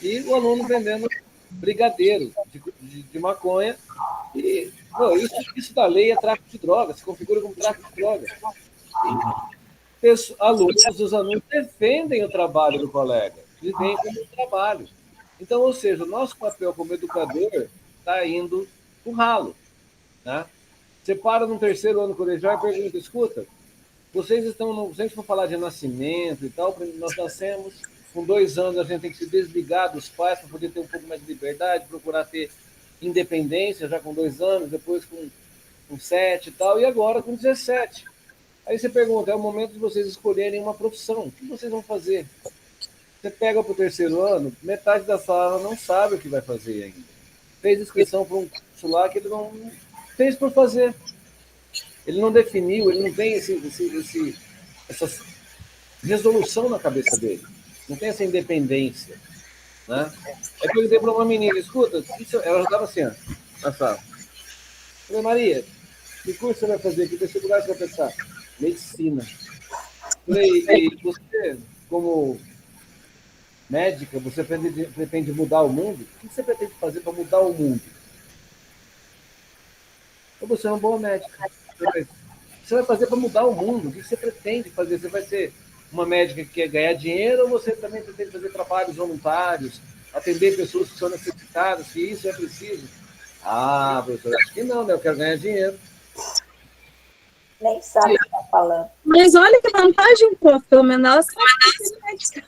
[SPEAKER 16] E o aluno vendendo brigadeiro de maconha. E, isso da lei é tráfico de drogas, se configura como tráfico de drogas. Os alunos defendem o trabalho do colega, eles veem como trabalho. Então, ou seja, o nosso papel como educador está indo pro ralo, né? Você para no 3º ano colegial e pergunta, escuta, vocês estão, se a gente for falar de nascimento e tal, nós nascemos, com 2 anos a gente tem que se desligar dos pais para poder ter um pouco mais de liberdade, procurar ter independência já com 2 anos, depois com 7 e tal, e agora com 17. Aí você pergunta, é o momento de vocês escolherem uma profissão, o que vocês vão fazer? Você pega para o 3º ano, metade da sala não sabe o que vai fazer ainda. Fez inscrição para um curso lá que ele não fez por fazer. Ele não definiu, ele não tem essa resolução na cabeça dele. Não tem essa independência. Né? Aí eu perguntei para uma menina, escuta, ela já estava assim, ó, na sala. Eu falei, Maria, que curso você vai fazer aqui? Que vestibular você vai pensar? Medicina. Eu falei, e você, como médica, você pretende mudar o mundo? O que você pretende fazer para mudar o mundo? Você é uma boa médica. Você vai fazer para mudar o mundo? O que você pretende fazer? Você vai ser uma médica que quer ganhar dinheiro ou você também pretende fazer trabalhos voluntários, atender pessoas que são necessitadas, que isso é preciso? Ah, professor, acho que não, né? Eu quero ganhar dinheiro.
[SPEAKER 2] Nem sabe o que está falando.
[SPEAKER 1] Mas olha que vantagem, pô, pelo menos ela sabe médica.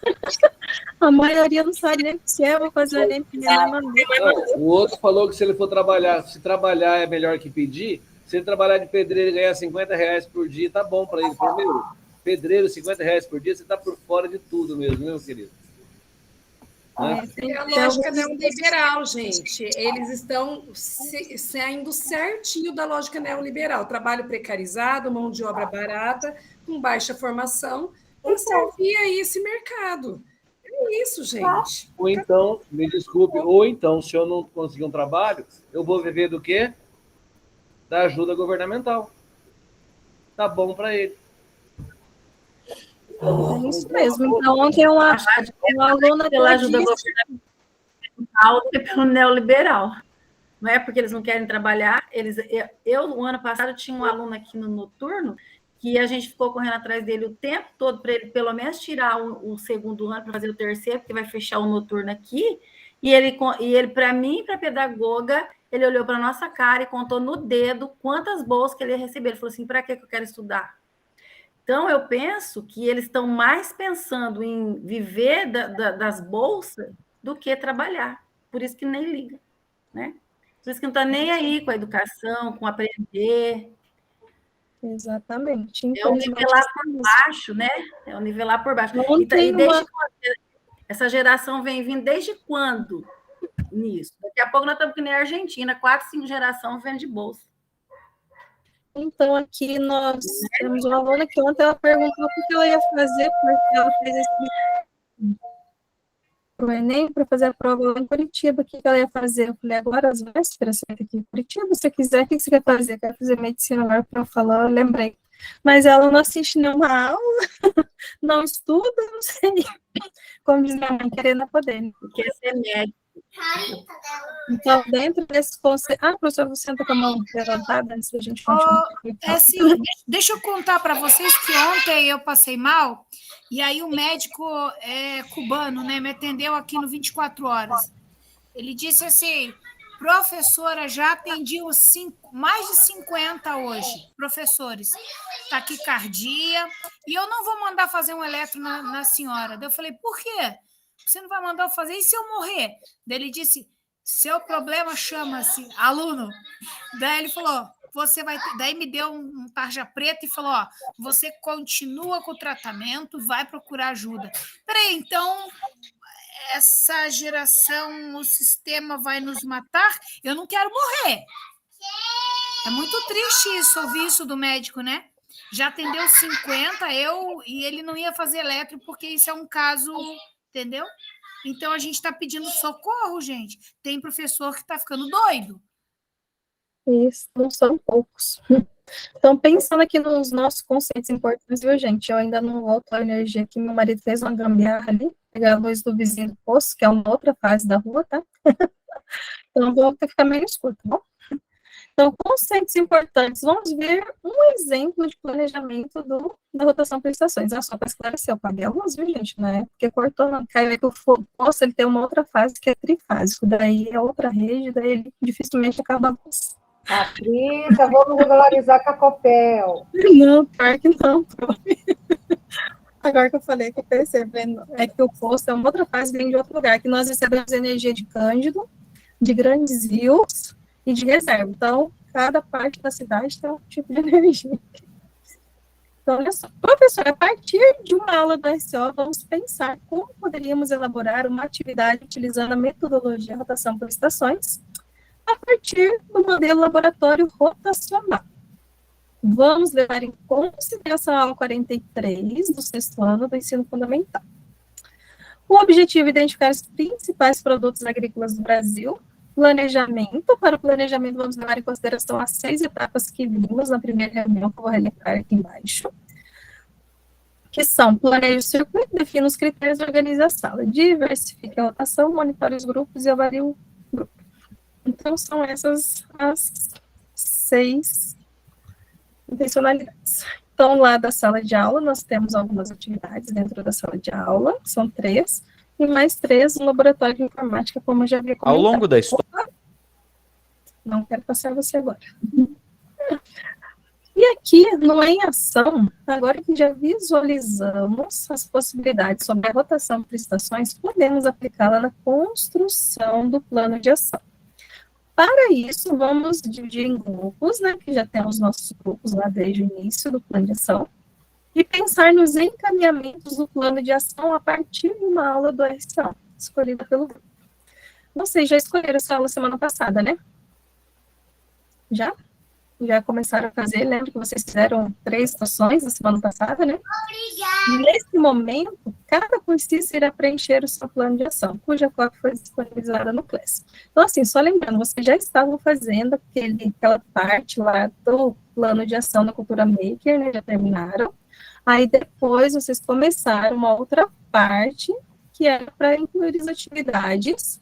[SPEAKER 1] A maioria não sabe nem o que é, vou fazer nem primeira maneira.
[SPEAKER 16] O outro falou que se ele for trabalhar, se trabalhar é melhor que pedir, se ele trabalhar de pedreiro e ganhar R$50 por dia, tá bom para ele. Primeiro, pedreiro, R$50 por dia, você tá por fora de tudo mesmo, meu querido.
[SPEAKER 15] É a lógica neoliberal, gente. Eles estão saindo certinho da lógica neoliberal. Trabalho precarizado, mão de obra barata, com baixa formação, para servir aí esse mercado. É isso, gente.
[SPEAKER 16] Ou então, me desculpe, ou então, se eu não conseguir um trabalho, eu vou viver do quê? Da ajuda governamental. Tá bom para ele.
[SPEAKER 1] É isso mesmo. Então, ontem uma aluna
[SPEAKER 17] pela ajuda governamental do que pelo neoliberal. Não é porque eles não querem trabalhar. O ano passado, tinha um aluno aqui no noturno que a gente ficou correndo atrás dele o tempo todo para ele, pelo menos, tirar o 2º ano para fazer o 3º, porque vai fechar o noturno aqui. E ele para mim, para a pedagoga, ele olhou para a nossa cara e contou no dedo quantas bolsas que ele ia receber. Ele falou assim, para que eu quero estudar? Então, eu penso que eles estão mais pensando em viver das bolsas do que trabalhar. Por isso que nem liga, né? Por isso que não está nem aí com a educação, com aprender.
[SPEAKER 1] Exatamente.
[SPEAKER 17] É o nivelar por baixo, né? É o nivelar por baixo. E desde quando essa geração vem vindo, desde quando nisso? Daqui a pouco nós estamos que nem a Argentina, 4, 5 gerações vendo de bolsa.
[SPEAKER 1] Então, aqui nós temos uma aluna que ontem ela perguntou o que ela ia fazer, porque ela fez esse para o Enem, para fazer a prova lá em Curitiba. O que ela ia fazer? Eu falei, agora as vésperas, você vai aqui em Curitiba, se você quiser, o que você quer fazer? Quer fazer medicina agora para eu falar, eu lembrei. Mas ela não assiste nenhuma aula, não estuda, não sei. Como diz minha mãe, querendo poder.
[SPEAKER 17] Quer ser médico.
[SPEAKER 1] Então, dentro desse conceito... professora, você senta com a mão levantada antes da gente
[SPEAKER 3] continuar. Deixa eu contar para vocês que ontem eu passei mal, e aí o médico cubano, né, me atendeu aqui no 24 horas. Ele disse assim, professora, já atendi mais de 50 hoje, professores, taquicardia, e eu não vou mandar fazer um eletro na senhora. Daí eu falei, por quê? Você não vai mandar eu fazer? E se eu morrer? Daí ele disse, seu problema chama-se aluno. Daí ele falou, você vai ter... Daí me deu um tarja preta e falou, ó, você continua com o tratamento, vai procurar ajuda. Peraí, então, essa geração, o sistema vai nos matar? Eu não quero morrer. É muito triste isso, ouvir isso do médico, né? Já atendeu 50, e ele não ia fazer eletro, porque isso é um caso... Entendeu? Então, a gente está pedindo socorro, gente. Tem professor que está ficando doido.
[SPEAKER 1] Isso, não são poucos. Então, pensando aqui nos nossos conceitos importantes, viu, gente? Eu ainda não volto à energia que meu marido fez uma gambiarra ali, pegar a luz do vizinho do poço, que é uma outra fase da rua, tá? Então, vou ter que ficar meio escuro, tá bom? Então, conceitos importantes. Vamos ver um exemplo de planejamento da rotação por estações. Só para esclarecer, eu paguei algumas, viu, gente? Né? Porque cortou, não caiu aí que o poço, ele tem uma outra fase que é trifásico. Daí é outra rede, daí ele dificilmente acaba a luz.
[SPEAKER 7] Patrícia, vamos regularizar com a Copel.
[SPEAKER 1] Não, pior que não. Agora que eu falei que eu percebendo, é que o poço é uma outra fase, vem de outro lugar, que nós recebemos energia de Cândido, de grandes rios, e de reserva. Então, cada parte da cidade tem um tipo de energia. Então, olha só. Professor, a partir de uma aula do SO, vamos pensar como poderíamos elaborar uma atividade utilizando a metodologia rotação por estações a partir do modelo laboratório rotacional. Vamos levar em consideração a aula 43 do 6º ano do ensino fundamental. O objetivo é identificar os principais produtos agrícolas do Brasil. Planejamento. Para o planejamento, vamos levar em consideração as 6 etapas que vimos na primeira reunião, que eu vou relembrar aqui embaixo, que são: planeje o circuito, defina os critérios de organização, diversifique a rotação, monitore os grupos e avalie o grupo. Então, são essas as 6 intencionalidades. Então, lá da sala de aula, nós temos algumas atividades dentro da sala de aula, são 3, e mais 3 no laboratório de informática, como eu já havia comentado.
[SPEAKER 10] Ao longo da história...
[SPEAKER 1] Não quero passar você agora. E aqui, no Em Ação, agora que já visualizamos as possibilidades sobre a rotação por estações, podemos aplicá-la na construção do plano de ação. Para isso, vamos dividir em grupos, né, que já temos nossos grupos lá desde o início do plano de ação, e pensar nos encaminhamentos do plano de ação a partir de uma aula do RSA, escolhida pelo grupo. Vocês já escolheram essa aula semana passada, né? Já? Já começaram a fazer, lembra que vocês fizeram 3 estações na semana passada, né? Obrigada! Nesse momento, cada cursista irá preencher o seu plano de ação, cuja cópia foi disponibilizada no Class. Então, assim, só lembrando, vocês já estavam fazendo aquela parte lá do plano de ação da Cultura Maker, né? Já terminaram. Aí depois vocês começaram uma outra parte, que era para incluir as atividades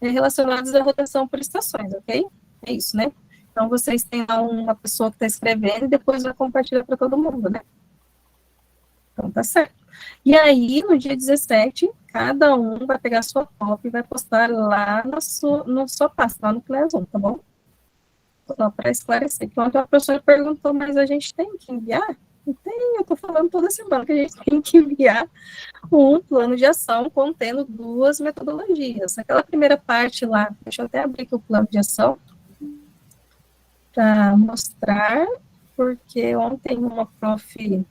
[SPEAKER 1] relacionadas à rotação por estações, ok? É isso, né? Então vocês têm lá uma pessoa que está escrevendo e depois vai compartilhar para todo mundo, né? Então tá certo. E aí, no dia 17, cada um vai pegar a sua cópia e vai postar lá no sua pasta, lá no Classroom, tá bom? Só para esclarecer. Então, a professora perguntou, mas a gente tem que enviar? Não tem, eu estou falando falando toda semana que a gente tem que enviar um plano de ação contendo 2 metodologias. Aquela primeira parte lá, deixa eu até abrir aqui o plano de ação para mostrar, porque ontem uma prof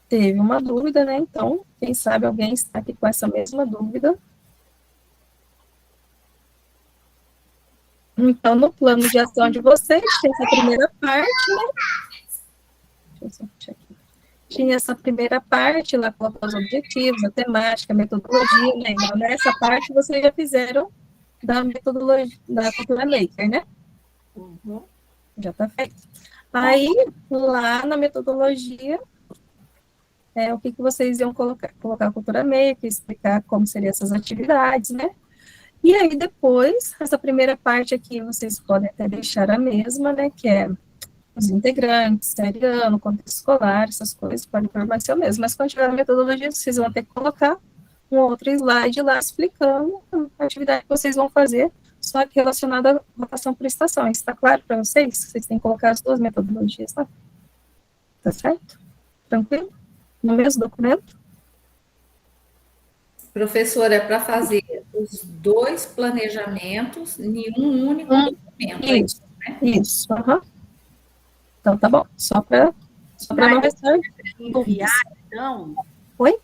[SPEAKER 1] teve uma dúvida, né? Então, quem sabe alguém está aqui com essa mesma dúvida. Então, no plano de ação de vocês, tem essa primeira parte, né? Deixa eu só puxar aqui. Tinha essa primeira parte, lá colocou os objetivos, a temática, a metodologia, lembra? Nessa parte, vocês já fizeram da metodologia, da cultura maker, né?
[SPEAKER 2] Uhum.
[SPEAKER 1] Já está feito. Aí, lá na metodologia, o que vocês iam colocar? Colocar a cultura maker, explicar como seriam essas atividades, né? E aí, depois, essa primeira parte aqui, vocês podem até deixar a mesma, né? Que é os integrantes, série ano, contexto escolar, essas coisas, pode permanecer o mesmo. Mas quando tiver a metodologia, vocês vão ter que colocar um outro slide lá explicando a atividade que vocês vão fazer, só que relacionada à votação por estação. Está claro para vocês? Vocês têm que colocar as 2 metodologias, tá? Tá certo? Tranquilo? No mesmo documento?
[SPEAKER 4] Professora, é para fazer os 2 planejamentos em um único documento.
[SPEAKER 1] Isso, isso. Uhum. Então, tá bom. Só para não restar.
[SPEAKER 17] Enviar, então.
[SPEAKER 1] Oi?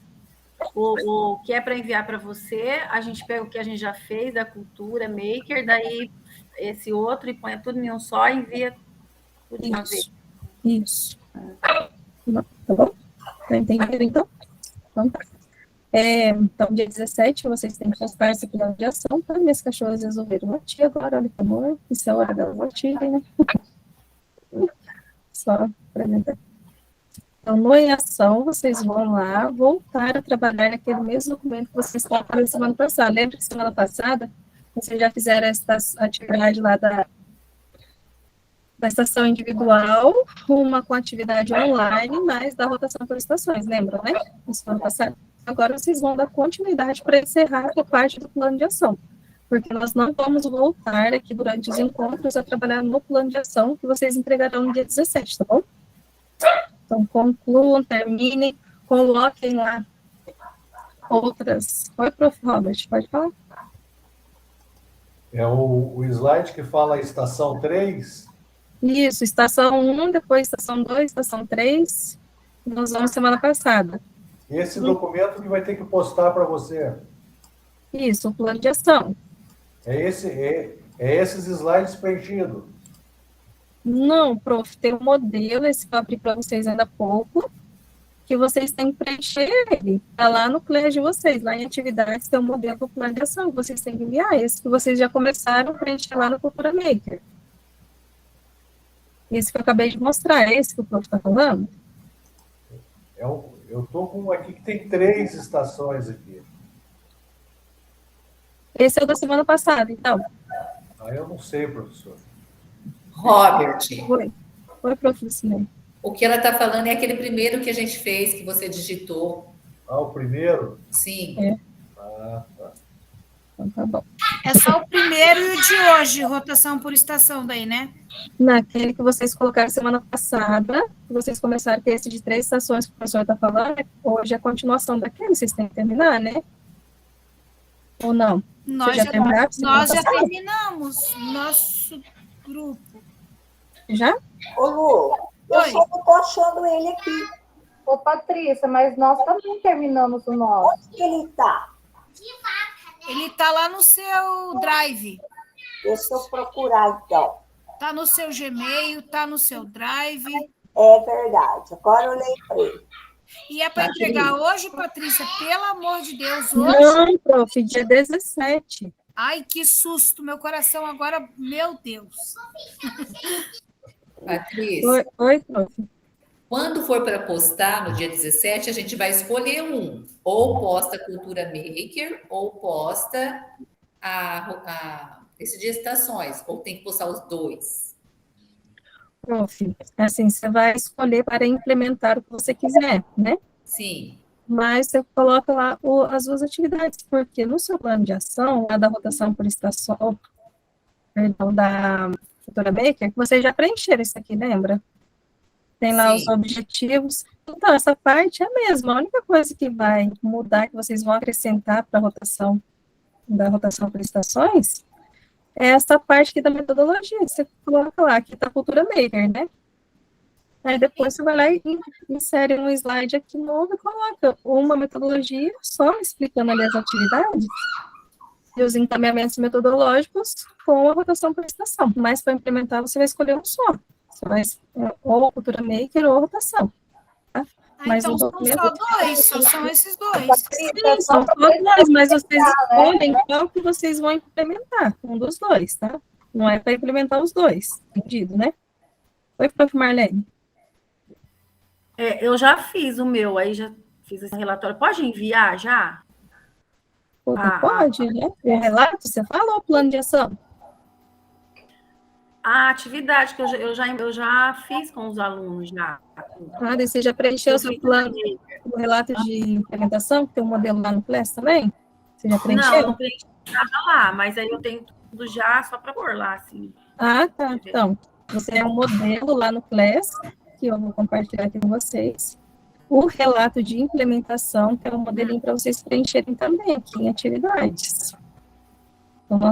[SPEAKER 17] O que é para enviar para você, a gente pega o que a gente já fez da cultura maker, daí esse outro e põe tudo em um só e envia tudo de uma vez.
[SPEAKER 1] Isso. Tá bom? Tá entendido, então? Então, tá. Então, dia 17, vocês têm que postar esse plano de ação, tá? Minhas cachorras resolveram latir agora, olha que amor. Isso é hora delas latirem, né? Só apresentar. Então, no Em Ação, vocês vão lá voltar a trabalhar naquele mesmo documento que vocês estavam na semana passada. Lembra que semana passada vocês já fizeram essa atividade lá da estação individual, uma com atividade online, mais da rotação por estações, lembram, né? Na semana passada. Agora vocês vão dar continuidade para encerrar a parte do plano de ação, porque nós não vamos voltar aqui durante os encontros a trabalhar no plano de ação que vocês entregarão no dia 17, tá bom? Então, concluam, terminem, coloquem lá outras. Oi, prof. Robert, pode falar?
[SPEAKER 18] É o slide que fala estação 3?
[SPEAKER 1] Isso, estação 1, depois estação 2, estação 3, nós vamos semana passada.
[SPEAKER 18] Esse documento que vai ter que postar para você.
[SPEAKER 1] Isso, o plano de ação.
[SPEAKER 18] É esses slides preenchidos.
[SPEAKER 1] Não, prof, tem um modelo, esse que eu abri para vocês ainda há pouco, que vocês têm que preencher ele. Está lá no CLES de vocês, lá em atividades tem um modelo do plano de ação, que vocês têm que enviar, esse que vocês já começaram a preencher lá no Cultura Maker. Esse que eu acabei de mostrar, é esse que o prof está falando?
[SPEAKER 18] Eu estou com um aqui que tem 3 estações aqui.
[SPEAKER 1] Esse é o da semana passada, então.
[SPEAKER 18] Eu não sei, professor.
[SPEAKER 4] Robert.
[SPEAKER 1] Oi, professor.
[SPEAKER 4] O que ela está falando é aquele primeiro que a gente fez, que você digitou.
[SPEAKER 18] O primeiro?
[SPEAKER 4] Sim.
[SPEAKER 18] Tá.
[SPEAKER 1] Então tá bom.
[SPEAKER 3] É só o primeiro e o de hoje, rotação por estação daí, né?
[SPEAKER 1] Naquele que vocês colocaram semana passada, que vocês começaram com esse de 3 estações que o professor está falando, hoje é a continuação daquele, vocês têm que terminar, né? Ou não?
[SPEAKER 3] Nós já terminamos nosso grupo.
[SPEAKER 1] Já?
[SPEAKER 2] Ô, Lu, eu só não estou achando ele aqui.
[SPEAKER 7] Ô, Patrícia, mas nós também terminamos o nosso.
[SPEAKER 2] Onde que ele está?
[SPEAKER 3] Ele está lá no seu Drive.
[SPEAKER 2] Deixa eu procurar, então.
[SPEAKER 3] Está no seu Gmail, está no seu Drive.
[SPEAKER 2] É verdade, agora eu lembrei.
[SPEAKER 3] E é para entregar hoje, Patrícia? Pelo amor de Deus, hoje?
[SPEAKER 1] Não, prof, dia 17.
[SPEAKER 3] Ai, que susto, meu coração agora, meu Deus.
[SPEAKER 4] Patrícia.
[SPEAKER 1] Oi, prof.
[SPEAKER 4] Quando for para postar no dia 17, a gente vai escolher um. Ou posta Cultura Maker, ou posta esse de estações. Ou tem que postar os 2.
[SPEAKER 1] Prof, assim, você vai escolher para implementar o que você quiser, né?
[SPEAKER 4] Sim.
[SPEAKER 1] Mas você coloca lá as 2 atividades, porque no seu plano de ação, lá da rotação por estação, perdão, da Cultura Maker, vocês já preencheram isso aqui, lembra? Tem lá os objetivos, Então, essa parte é a mesma. A única coisa que vai mudar, que vocês vão acrescentar para a rotação, da rotação por estações, é essa parte aqui da metodologia. Você coloca lá, aqui está a cultura maker, né? Aí depois você vai lá e insere um slide aqui novo e coloca uma metodologia só explicando ali as atividades e os encaminhamentos metodológicos com a rotação por estação. Mas para implementar, você vai escolher um só. Você vai ou cultura maker ou rotação. Tá? Mas
[SPEAKER 3] então são só dois, são esses dois.
[SPEAKER 1] Sim, são só dois, mas vocês escolhem qual que vocês vão implementar, um dos dois, tá? Não é para implementar os dois, entendido, né? Oi, prof. Marlene.
[SPEAKER 17] Eu já fiz o meu, aí já fiz esse relatório. Pode enviar já?
[SPEAKER 1] Pode, né? O relato, você fala ou o plano de ação?
[SPEAKER 17] A atividade que eu já fiz com os alunos já.
[SPEAKER 1] Daí você já preencheu o seu plano, o relato de implementação, que tem um modelo lá no Class também? Você já preencheu?
[SPEAKER 17] Não preenchi nada lá, mas aí eu tenho tudo já só para pôr lá, assim.
[SPEAKER 1] Tá. Então, você é um modelo lá no Class, que eu vou compartilhar aqui com vocês. O relato de implementação, que é um modelinho para vocês preencherem também aqui em atividades. Opa.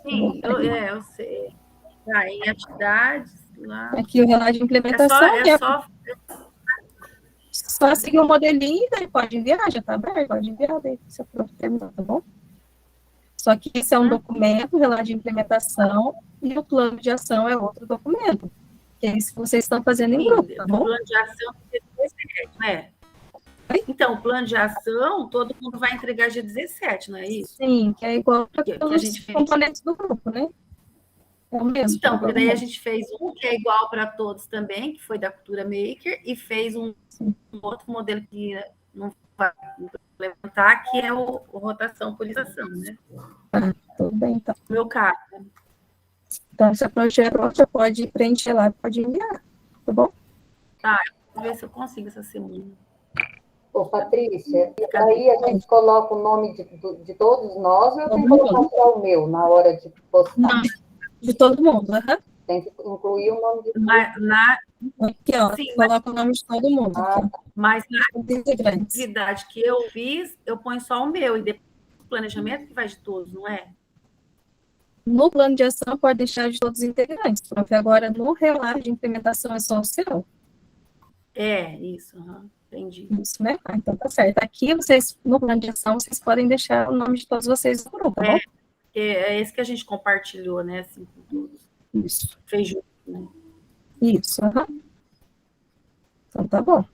[SPEAKER 17] Sim, eu sei. Em atividades, lá.
[SPEAKER 1] Aqui o relato de implementação. Só seguir o modelinho e daí pode enviar, já está aberto, pode enviar daí, se a prof terminar, tá bom? Só que esse é um documento, o relato de implementação, e o plano de ação é outro documento. Que é isso que vocês estão fazendo em grupo, tá bom?
[SPEAKER 17] O plano de ação é 17, né? Então, o plano de ação, todo mundo vai entregar dia 17, não é isso?
[SPEAKER 1] Sim, que é igual para
[SPEAKER 17] a gente fez.
[SPEAKER 1] Componentes do grupo, né? É o mesmo.
[SPEAKER 17] Então, porque daí a gente fez um que é igual para todos também, que foi da Cultura Maker, e fez um outro modelo que não vai implementar, que é o rotação por estação, né?
[SPEAKER 1] Tudo bem, então.
[SPEAKER 17] No meu caso.
[SPEAKER 1] Então, esse projeto você pode preencher lá, pode enviar, tá bom?
[SPEAKER 17] Tá, eu vou ver se eu consigo essa semana.
[SPEAKER 13] Ô, Patrícia, e aí a gente coloca o nome de todos nós, ou eu tenho que colocar só o meu na hora de postar?
[SPEAKER 1] Não, de todo mundo,
[SPEAKER 13] Tem que incluir o nome de todos.
[SPEAKER 1] Aqui, ó,
[SPEAKER 17] sim,
[SPEAKER 1] coloca o nome de todo mundo.
[SPEAKER 17] Mas na atividade que eu fiz, eu ponho só o meu, e depois o planejamento que vai de todos, não é?
[SPEAKER 1] No plano de ação, pode deixar de todos os integrantes, prof. Agora, no relato de implementação, é só o seu.
[SPEAKER 17] É, isso, entendi.
[SPEAKER 1] Isso, né? Então tá certo. Aqui, vocês, no plano de ação, vocês podem deixar o nome de todos vocês no grupo, tá bom?
[SPEAKER 17] É esse que a gente compartilhou, né? Assim, com todos.
[SPEAKER 1] Isso.
[SPEAKER 17] Fez junto, né?
[SPEAKER 1] Isso, Então tá bom.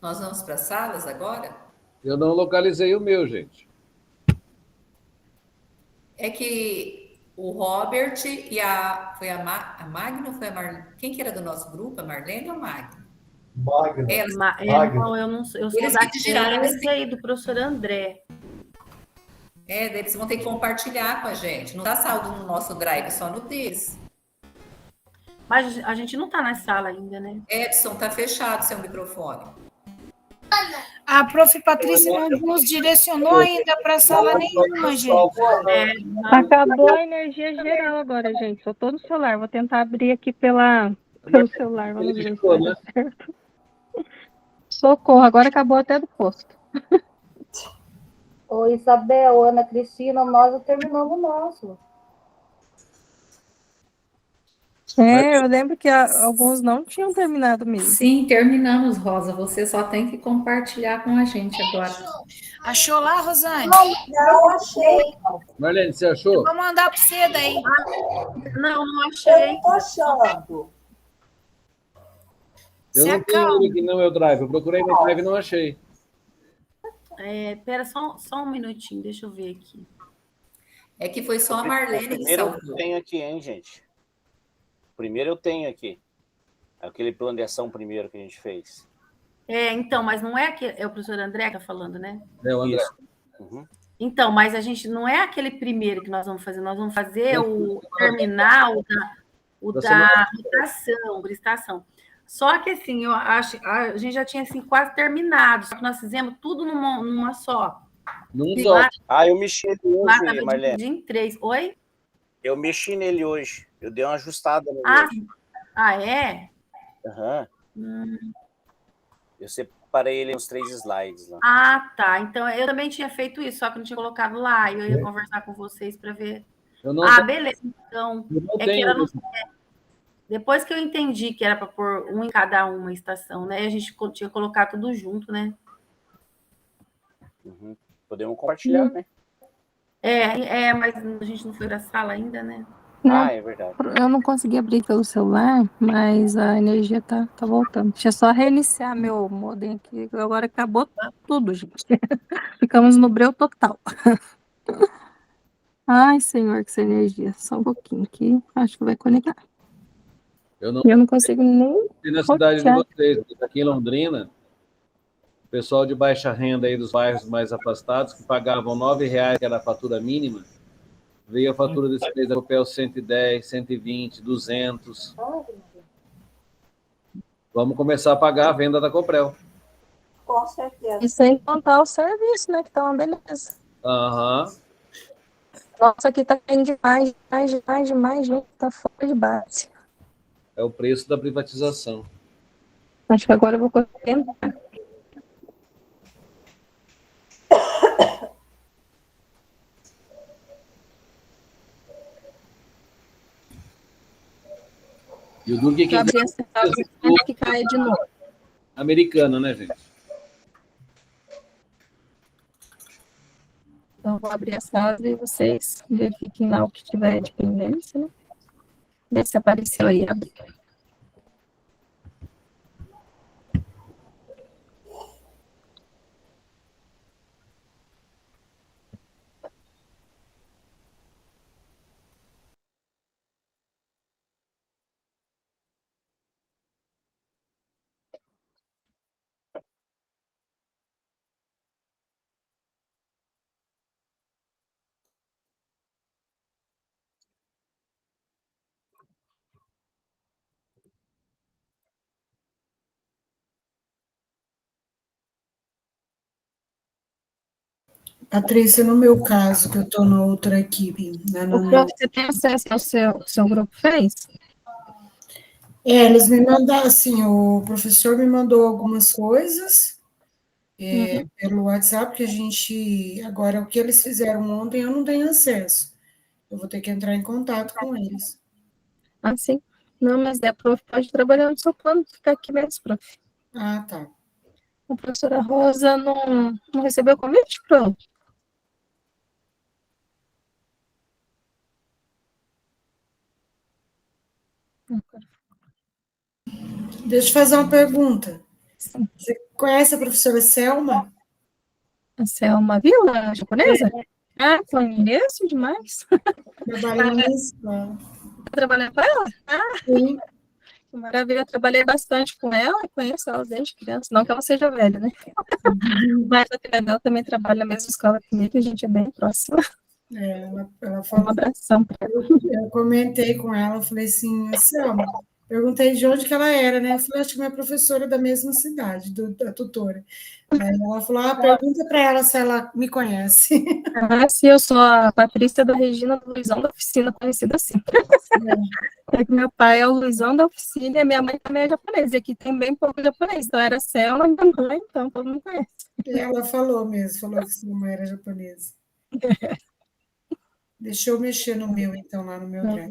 [SPEAKER 4] Nós vamos para as salas agora?
[SPEAKER 16] Eu não localizei o meu, gente.
[SPEAKER 4] É que o Robert e foi a Magno ou foi a Marlene? Quem que era do nosso grupo? A Marlene ou a Magno?
[SPEAKER 18] Magno.
[SPEAKER 17] Não, eu não sou. Eu sou da do professor André.
[SPEAKER 4] Daí eles vão ter que compartilhar com a gente. Não dá saldo no nosso drive, só no deles.
[SPEAKER 17] Mas a gente não está na sala ainda, né?
[SPEAKER 4] Edson, tá fechado seu microfone.
[SPEAKER 3] A prof. Patrícia não nos direcionou ainda para sala nenhuma, gente.
[SPEAKER 1] Acabou a energia geral agora, gente. Só tô no celular. Vou tentar abrir aqui pelo celular. Vamos ver se vai dar certo. Socorro, agora acabou até do posto.
[SPEAKER 13] Ô, Isabel, Ana Cristina, nós já terminamos o nosso.
[SPEAKER 1] Eu lembro que alguns não tinham terminado mesmo.
[SPEAKER 4] Sim, terminamos, Rosa. Você só tem que compartilhar com a gente agora.
[SPEAKER 3] Achou lá, Rosane?
[SPEAKER 2] Não achei.
[SPEAKER 16] Marlene, você achou?
[SPEAKER 3] Eu vou mandar para você daí.
[SPEAKER 17] Não achei.
[SPEAKER 2] Eu não tô achando.
[SPEAKER 16] Eu não tenho ele aqui no meu drive. Eu procurei no drive e não achei.
[SPEAKER 17] Pera só um minutinho, deixa eu ver aqui.
[SPEAKER 4] É que foi só a Marlene que
[SPEAKER 19] Primeiro
[SPEAKER 4] salvou.
[SPEAKER 19] eu tenho aqui, hein, gente? Primeiro eu tenho aqui. Aquele plano de ação primeiro que a gente fez.
[SPEAKER 17] Então, mas não é o professor André que está falando, né?
[SPEAKER 16] É o André.
[SPEAKER 19] Uhum.
[SPEAKER 17] Então, mas a gente não é aquele primeiro que nós vamos fazer. Nós vamos fazer o terminal da licitação. Só que, assim, eu acho a gente já tinha assim, quase terminado. Só que nós fizemos tudo numa só.
[SPEAKER 16] Num
[SPEAKER 17] E
[SPEAKER 16] só.
[SPEAKER 17] lá,
[SPEAKER 19] Ah, eu mexi nele
[SPEAKER 17] lá
[SPEAKER 19] hoje,
[SPEAKER 17] estava
[SPEAKER 19] Marlene.
[SPEAKER 17] dividido em 3. Oi?
[SPEAKER 19] Eu mexi nele hoje. Eu dei uma ajustada nele
[SPEAKER 17] Ah,
[SPEAKER 19] hoje.
[SPEAKER 17] é?
[SPEAKER 19] Aham.
[SPEAKER 17] Hum.
[SPEAKER 19] Eu separei ele nos 3 slides lá.
[SPEAKER 17] Ah, tá. Então, eu também tinha feito isso, só que não tinha colocado lá. E eu ia conversar com vocês para ver.
[SPEAKER 16] Eu não
[SPEAKER 17] Ah,
[SPEAKER 16] tenho,
[SPEAKER 17] beleza. Então,
[SPEAKER 16] eu não
[SPEAKER 17] é que
[SPEAKER 16] tenho
[SPEAKER 17] era depois que eu entendi que era para pôr um em cada uma estação, né? A gente tinha que colocar tudo junto, né?
[SPEAKER 19] Uhum. Podemos compartilhar, né?
[SPEAKER 17] Mas a gente não foi da sala ainda, né?
[SPEAKER 1] Não,
[SPEAKER 19] Ah, é verdade.
[SPEAKER 1] eu não consegui abrir pelo celular, mas a energia tá voltando. Deixa eu só reiniciar meu modem aqui. Agora acabou tudo, gente. Ficamos no breu total. Ai, senhor, que essa energia. Só um pouquinho aqui. Acho que vai conectar.
[SPEAKER 16] eu não
[SPEAKER 1] E eu não consigo nem
[SPEAKER 16] sei na cidade de
[SPEAKER 1] rotear.
[SPEAKER 16] vocês, mas aqui em Londrina, o pessoal de baixa renda aí dos bairros mais afastados, que pagavam R$ 9, que era a fatura mínima, veio a fatura desse mês da Copel 110, 120, 200. Vamos começar a pagar a venda da Coprel.
[SPEAKER 2] Com certeza.
[SPEAKER 1] E sem contar o serviço, né? Que tá uma beleza.
[SPEAKER 16] Aham.
[SPEAKER 1] Nossa, aqui tá caindo demais, gente. Tá fora de base.
[SPEAKER 16] É o preço da privatização.
[SPEAKER 1] Acho que agora eu vou tentar.
[SPEAKER 16] E o duro que
[SPEAKER 1] Abrir a central que cai de novo.
[SPEAKER 16] americano, né, gente?
[SPEAKER 1] Então, vou abrir a sala e vocês verifiquem lá o que tiver de pendência, né? Ver se apareceu aí.
[SPEAKER 8] Patrícia, no meu caso, que eu estou na outra equipe, né,
[SPEAKER 1] O prof, você tem acesso ao seu grupo fez?
[SPEAKER 8] eles me mandaram, assim, o professor me mandou algumas coisas pelo WhatsApp, que a gente, agora, o que eles fizeram ontem, eu não tenho acesso. Eu vou ter que entrar em contato com eles.
[SPEAKER 1] Ah, sim. Não, mas a prof pode trabalhar no seu plano, ficar aqui mesmo, prof.
[SPEAKER 8] Ah, tá.
[SPEAKER 1] A professora Rosa não recebeu convite, prof?
[SPEAKER 8] Deixa eu fazer uma pergunta.
[SPEAKER 1] Sim.
[SPEAKER 8] Você conhece a professora Selma?
[SPEAKER 1] A Selma Vila, japonesa? Ah, conheço demais.
[SPEAKER 8] Trabalha na minha escola.
[SPEAKER 1] Tá trabalhando com ela? Ah,
[SPEAKER 8] sim.
[SPEAKER 1] Que maravilha. Eu trabalhei bastante com ela, conheço ela desde criança. Não que ela seja velha, né? Mas a filha dela também trabalha na mesma escola comigo, a gente é bem próxima.
[SPEAKER 8] Ela falou.
[SPEAKER 1] Um abração para ela.
[SPEAKER 8] Eu comentei com ela, eu falei assim, Selma, perguntei de onde que ela era, né? Eu falei, acho que minha professora da mesma cidade, da tutora. Aí ela falou, pergunta para ela se ela me conhece.
[SPEAKER 1] Ah, sim, eu sou a Patrícia da Regina do Luizão da Oficina, conhecida assim. É que meu pai é o Luizão da Oficina e a minha mãe também é japonesa. E aqui tem bem pouco japonês. Então era Selma e minha mãe, então todo mundo conhece.
[SPEAKER 8] E ela falou mesmo, falou que sua mãe era japonesa. Deixa eu mexer no meu, então, lá no meu drive.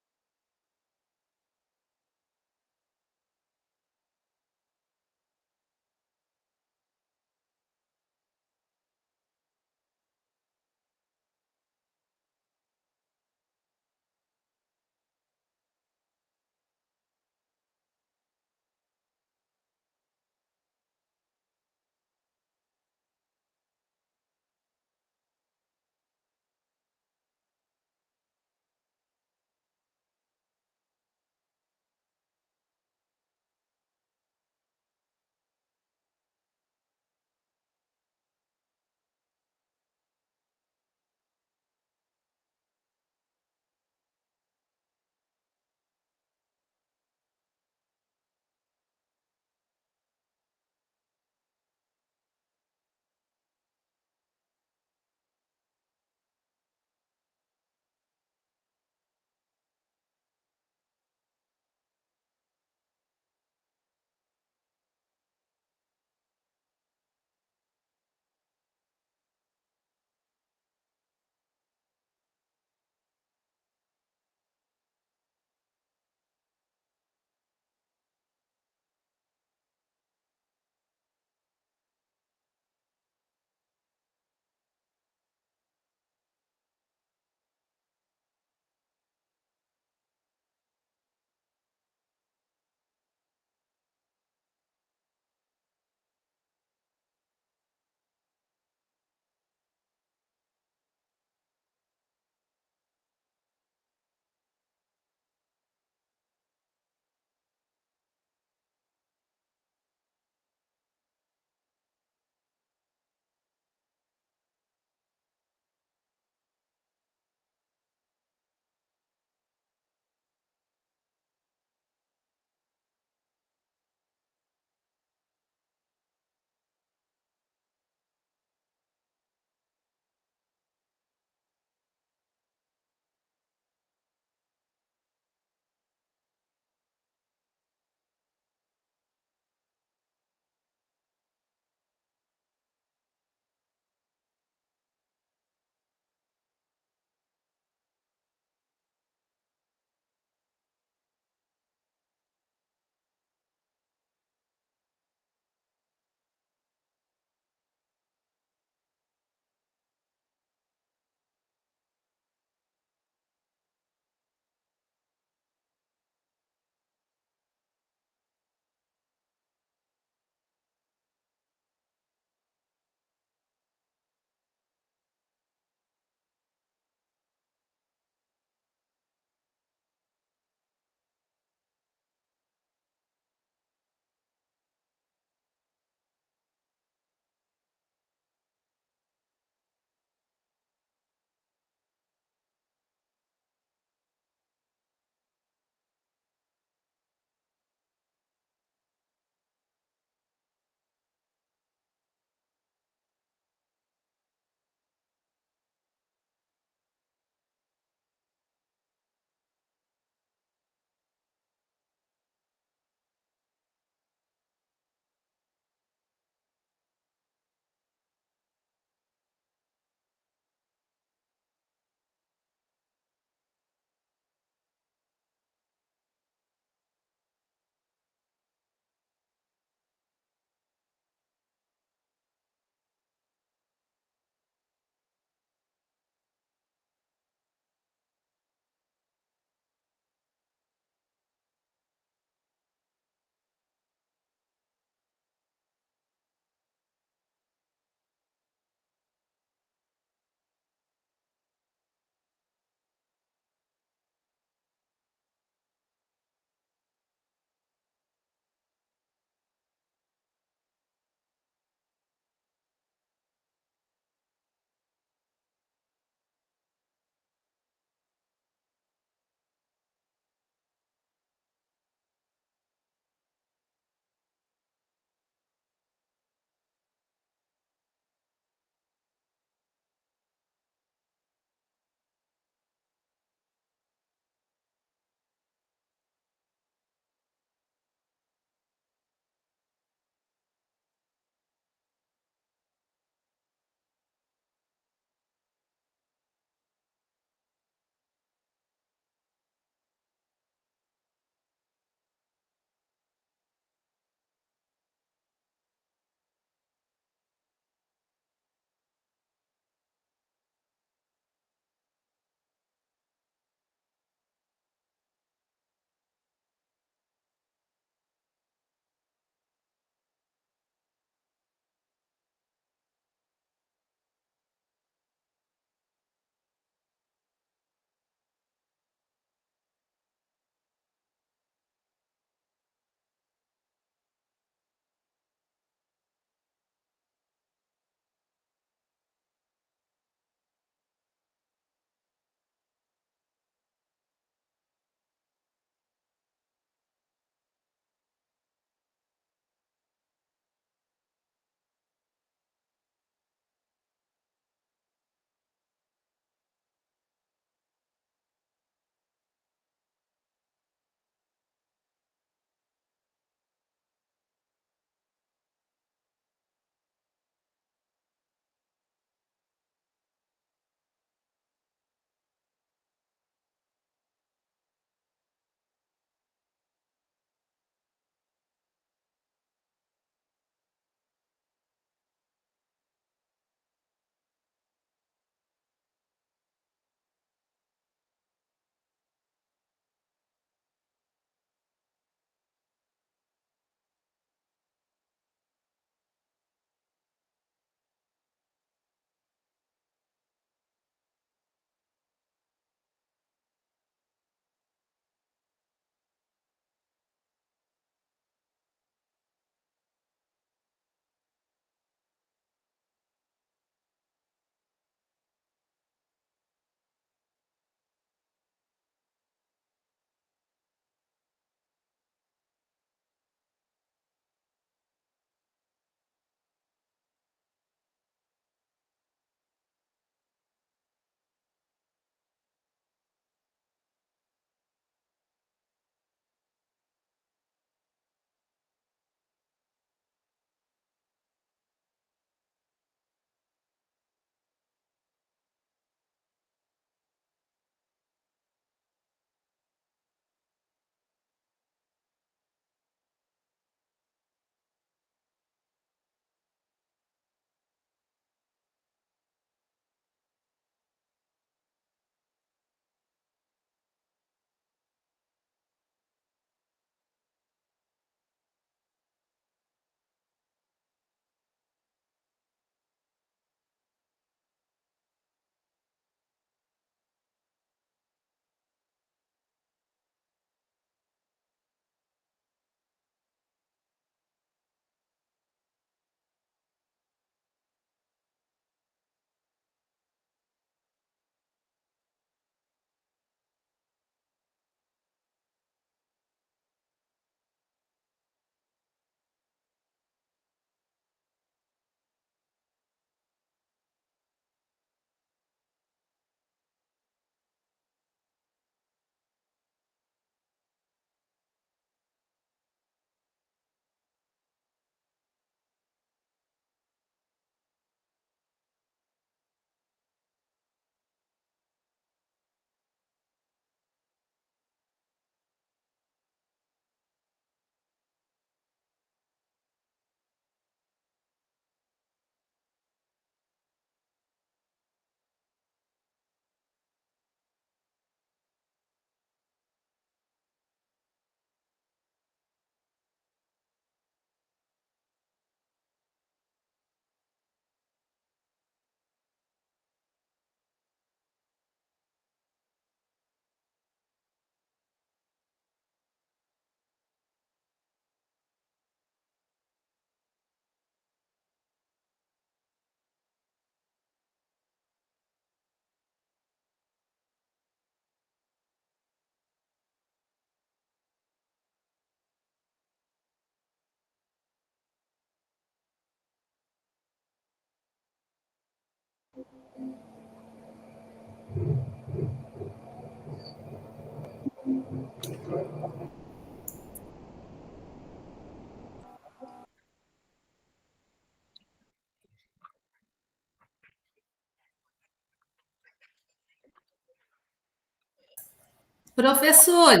[SPEAKER 4] Professores,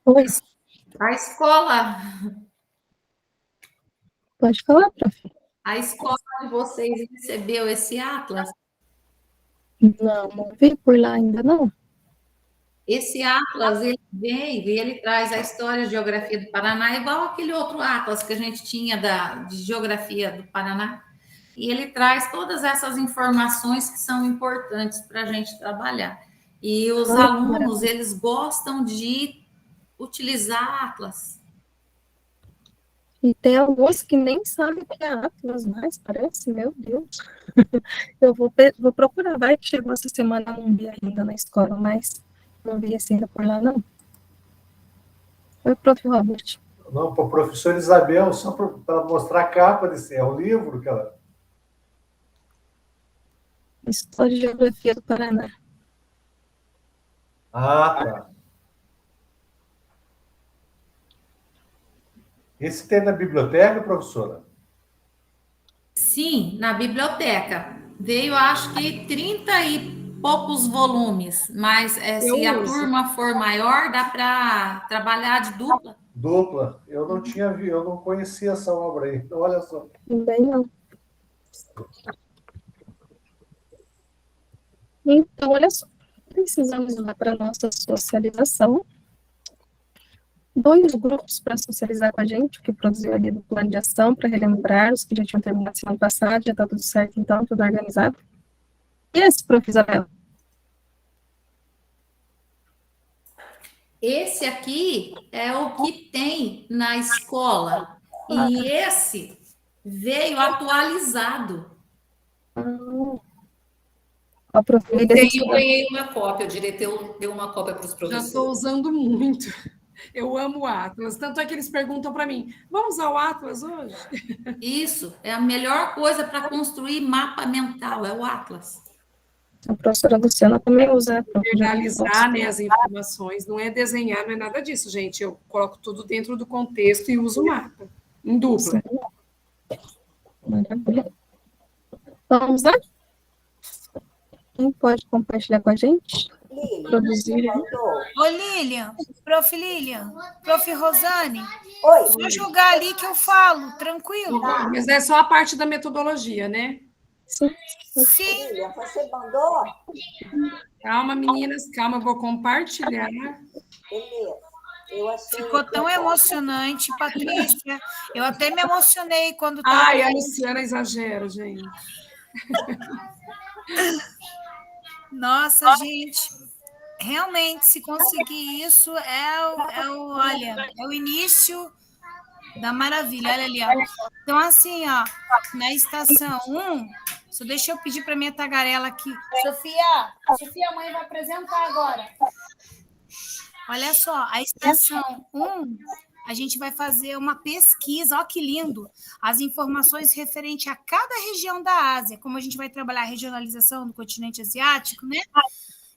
[SPEAKER 1] Oi.
[SPEAKER 4] a escola,
[SPEAKER 1] Pode falar, prof.
[SPEAKER 4] a escola de vocês recebeu esse atlas?
[SPEAKER 1] Não vi por lá ainda, não.
[SPEAKER 4] Esse atlas, ele vem e ele traz a história e geografia do Paraná, igual aquele outro atlas que a gente tinha de geografia do Paraná. E ele traz todas essas informações que são importantes para a gente trabalhar. E os alunos, eles gostam de utilizar atlas.
[SPEAKER 1] E tem alguns que nem sabem o que é Atlas mais, parece, meu Deus. Eu vou procurar, vai que chegou essa semana, não vi ainda na escola, mas não vi assim ainda por lá, não. Oi, prof. Robert.
[SPEAKER 18] Não, para o professor Isabel, só para mostrar a capa desse, é o livro que ela...
[SPEAKER 1] História e Geografia do Paraná.
[SPEAKER 18] Ah, tá. Esse tem na biblioteca, professora?
[SPEAKER 4] Sim, na biblioteca. Veio, acho que 30 e poucos volumes, mas se a turma for maior, dá para trabalhar de dupla.
[SPEAKER 18] Dupla. Eu não tinha visto, eu não conhecia essa obra aí. Então, olha só.
[SPEAKER 1] Também não. Então, olha só. Precisamos ir lá para a nossa socialização. 2 grupos para socializar com a gente, que produziu ali do plano de ação, para relembrar os que já tinham terminado semana passada, já está tudo certo, então, tudo organizado. E esse, prof. Isabel?
[SPEAKER 4] Esse aqui é o que tem na escola. E esse veio atualizado.
[SPEAKER 1] Eu
[SPEAKER 4] ganhei uma cópia, o diretor deu uma cópia para os professores.
[SPEAKER 15] Já estou usando muito. Eu amo o Atlas. Tanto é que eles perguntam para mim, vamos usar o Atlas hoje?
[SPEAKER 4] Isso, é a melhor coisa para construir mapa mental, é o Atlas.
[SPEAKER 1] A professora Luciana também usa.
[SPEAKER 15] Analisar, né, as informações, não é desenhar, não é nada disso, gente. Eu coloco tudo dentro do contexto e uso o mapa, em dupla.
[SPEAKER 1] Maravilha. Vamos lá? Quem pode compartilhar com a gente? Produzir.
[SPEAKER 3] Ô, Lilian, prof. Lilian, prof. Rosane,
[SPEAKER 2] Oi.
[SPEAKER 3] só jogar ali que eu falo, tranquilo?
[SPEAKER 15] Mas é só a parte da metodologia, né?
[SPEAKER 1] Sim.
[SPEAKER 2] Lilian, você mandou?
[SPEAKER 15] Calma, meninas, calma, eu vou compartilhar.
[SPEAKER 2] Beleza. Eu achei.
[SPEAKER 3] Ficou tão emocionante, Patrícia. Eu até me emocionei quando estava.
[SPEAKER 15] Ai, a Luciana exagera, gente.
[SPEAKER 3] Nossa, gente, realmente, se conseguir isso, olha, é o início da maravilha. Olha ali, ó. Então, assim, ó, na estação 1, só deixa eu pedir para minha tagarela aqui. Sofia, a mãe vai apresentar agora. Olha só, a estação 1, a gente vai fazer uma pesquisa, ó que lindo, as informações referentes a cada região da Ásia, como a gente vai trabalhar a regionalização do continente asiático, né?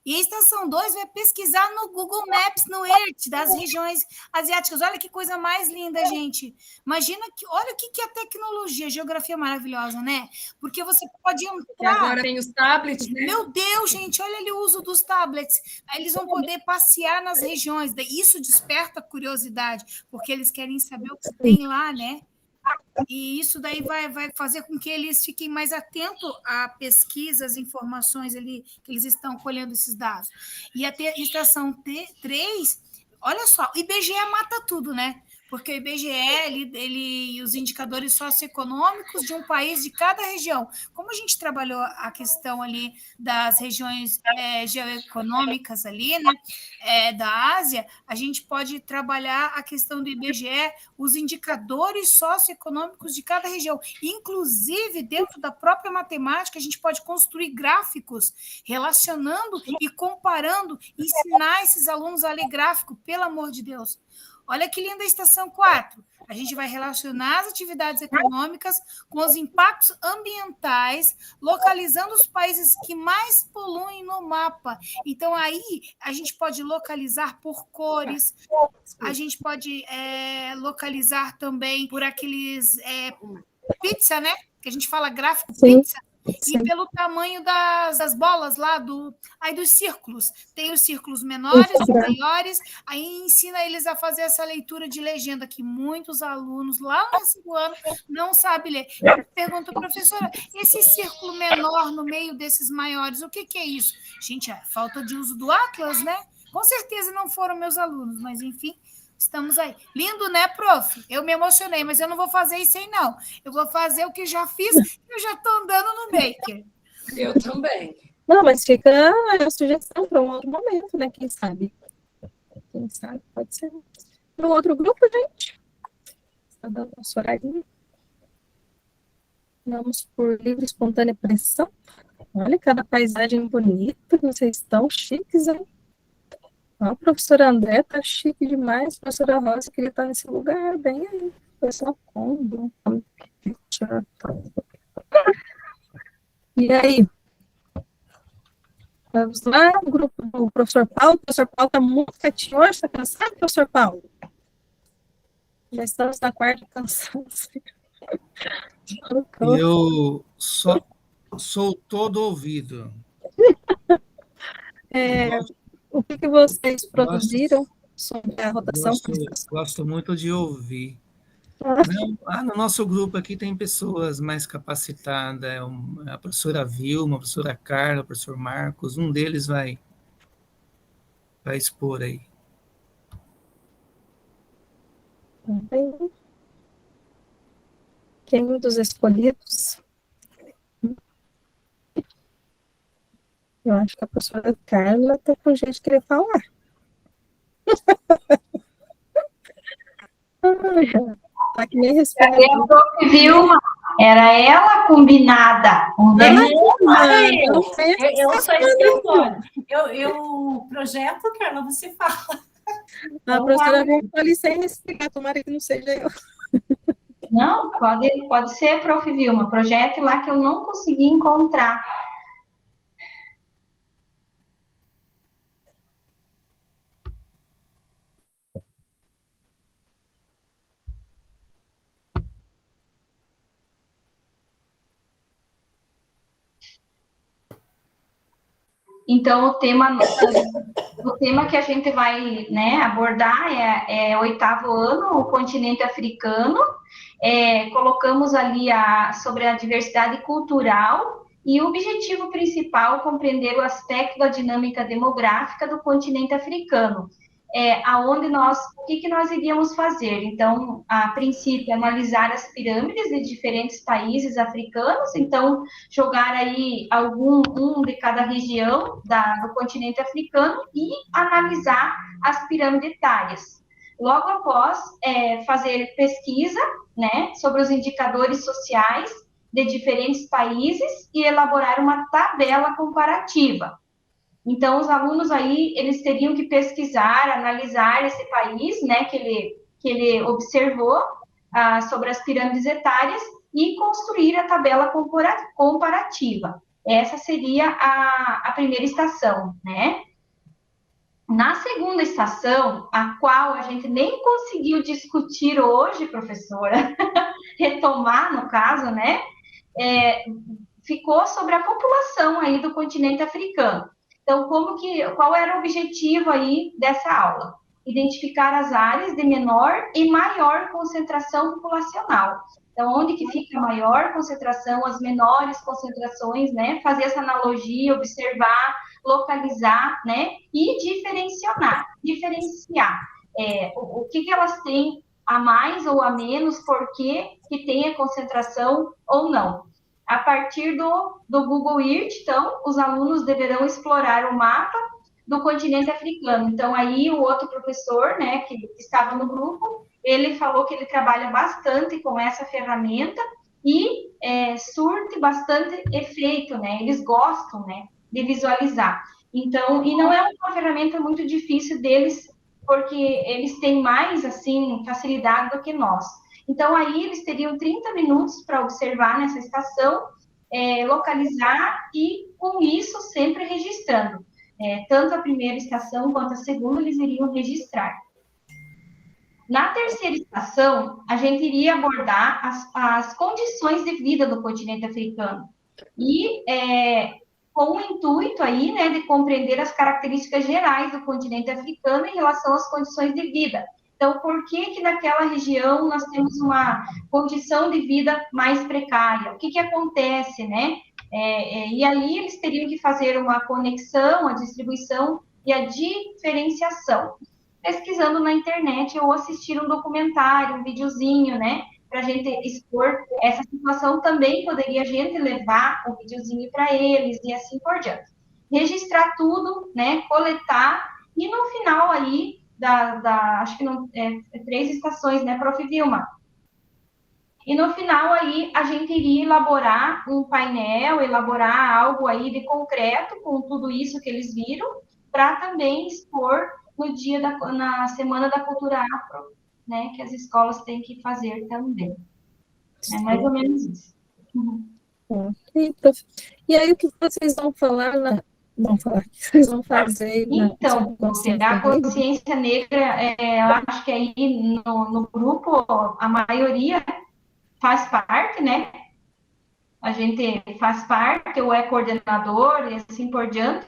[SPEAKER 3] E a estação 2 vai pesquisar no Google Maps, no Earth, das regiões asiáticas. Olha que coisa mais linda, gente. Imagina que, olha o que é tecnologia, geografia maravilhosa, né? Porque você pode entrar...
[SPEAKER 15] E agora tem os tablets, né?
[SPEAKER 3] Meu Deus, gente, olha ali o uso dos tablets. Aí eles vão poder passear nas regiões. Isso desperta curiosidade, porque eles querem saber o que tem lá, né? E isso daí vai fazer com que eles fiquem mais atentos à pesquisa, às informações ali, que eles estão colhendo esses dados. E a estação 3, olha só, o IBGE mata tudo, né? Porque o IBGE, ele os indicadores socioeconômicos de um país, de cada região. Como a gente trabalhou a questão ali das regiões geoeconômicas ali, né, da Ásia, a gente pode trabalhar a questão do IBGE, os indicadores socioeconômicos de cada região. Inclusive, dentro da própria matemática, a gente pode construir gráficos relacionando e comparando, ensinar esses alunos a ler gráfico, pelo amor de Deus. Olha que linda a estação 4. A gente vai relacionar as atividades econômicas com os impactos ambientais, localizando os países que mais poluem no mapa. Então, aí, a gente pode localizar por cores, a gente pode localizar também por aqueles pizza, né? Que a gente fala gráfico pizza. e pelo tamanho das bolas lá, dos círculos. Tem os círculos menores, os maiores, aí ensina eles a fazer essa leitura de legenda, que muitos alunos lá no segundo ano não sabem ler. Eu pergunto, professora, esse círculo menor no meio desses maiores, o que é isso? Gente, é falta de uso do Atlas, né? Com certeza não foram meus alunos, mas enfim, estamos aí. Lindo, né, prof? Eu me emocionei, mas eu não vou fazer isso aí, não. Eu vou fazer o que já fiz, eu já estou andando no Maker.
[SPEAKER 15] Eu também.
[SPEAKER 1] Não, mas fica a sugestão para um outro momento, né? Quem sabe? Quem sabe, pode ser. No outro grupo, gente. Está dando nosso horário. Vamos por livre e espontânea pressão. Olha, cada paisagem bonita. Vocês estão chiques, hein? Ó, a professora André tá chique demais. A professora Rosa queria estar nesse lugar, bem aí. Pessoal combo. E aí? Vamos lá, o grupo do professor Paulo. O professor Paulo está muito quietinho hoje. Está cansado, professor Paulo? Já estamos na quarta cansaço.
[SPEAKER 20] Eu sou todo ouvido.
[SPEAKER 1] O que vocês produziram sobre a rotação?
[SPEAKER 20] Gosto muito de ouvir. No nosso grupo aqui tem pessoas mais capacitadas, a professora Vilma, a professora Carla, o professor Marcos, um deles vai expor aí.
[SPEAKER 1] Quem dos escolhidos? Eu acho que a professora Carla está com jeito de querer falar. Tá que nem respeito.
[SPEAKER 21] Vilma, era ela combinada.
[SPEAKER 17] Eu sou escritora. O projeto, Carla, você fala.
[SPEAKER 1] A professora Vilma está ali sem respirar, tomara que não seja eu.
[SPEAKER 21] Não, pode ser, prof. Vilma. Projeto lá que eu não consegui encontrar. Então, o tema que a gente vai, né, abordar é o 8º ano, o continente africano. Colocamos ali sobre a diversidade cultural e o objetivo principal, compreender o aspecto da dinâmica demográfica do continente africano. O que nós iríamos fazer? Então, a princípio, analisar as pirâmides de diferentes países africanos, então, jogar aí um de cada região do continente africano e analisar as pirâmides etárias. Logo após, fazer pesquisa, né, sobre os indicadores sociais de diferentes países e elaborar uma tabela comparativa. Então, os alunos aí, eles teriam que pesquisar, analisar esse país, né, que ele observou sobre as pirâmides etárias e construir a tabela comparativa. Essa seria a primeira estação, né? Na segunda estação, a qual a gente nem conseguiu discutir hoje, professora, retomar, no caso, né, ficou sobre a população aí do continente africano. Então, qual era o objetivo aí dessa aula? Identificar as áreas de menor e maior concentração populacional. Então, onde que fica a maior concentração, as menores concentrações, né? Fazer essa analogia, observar, localizar, né? E diferenciar. O que elas têm a mais ou a menos, por que tem a concentração ou não. A partir do Google Earth, então, os alunos deverão explorar o mapa do continente africano. Então, aí o outro professor, né, que estava no grupo, ele falou que ele trabalha bastante com essa ferramenta e surte bastante efeito, né? Eles gostam, né, de visualizar. Então, e não é uma ferramenta muito difícil deles, porque eles têm mais, assim, facilidade do que nós. Então, aí eles teriam 30 minutos para observar nessa estação, localizar e, com isso, sempre registrando. Tanto a primeira estação quanto a segunda, eles iriam registrar. Na terceira estação, a gente iria abordar as condições de vida do continente africano. E com o intuito aí, né, de compreender as características gerais do continente africano em relação às condições de vida. Então, por que naquela região nós temos uma condição de vida mais precária? O que acontece, né? E aí eles teriam que fazer uma conexão, a distribuição e a diferenciação, pesquisando na internet ou assistir um documentário, um videozinho, né? Para a gente expor essa situação, também poderia a gente levar o videozinho para eles e assim por diante. Registrar tudo, né? Coletar e no final aí acho que não, 3 estações, né, Prof. Vilma? E no final aí a gente iria elaborar um painel, elaborar algo aí de concreto com tudo isso que eles viram, para também expor no dia na Semana da Cultura Afro, né, que as escolas têm que fazer também. É mais ou menos isso.
[SPEAKER 1] E aí o que vocês vão falar o que vocês vão fazer?
[SPEAKER 21] Então, a consciência negra, eu acho que aí no grupo a maioria faz parte, né? A gente faz parte, ou é coordenador, e assim por diante.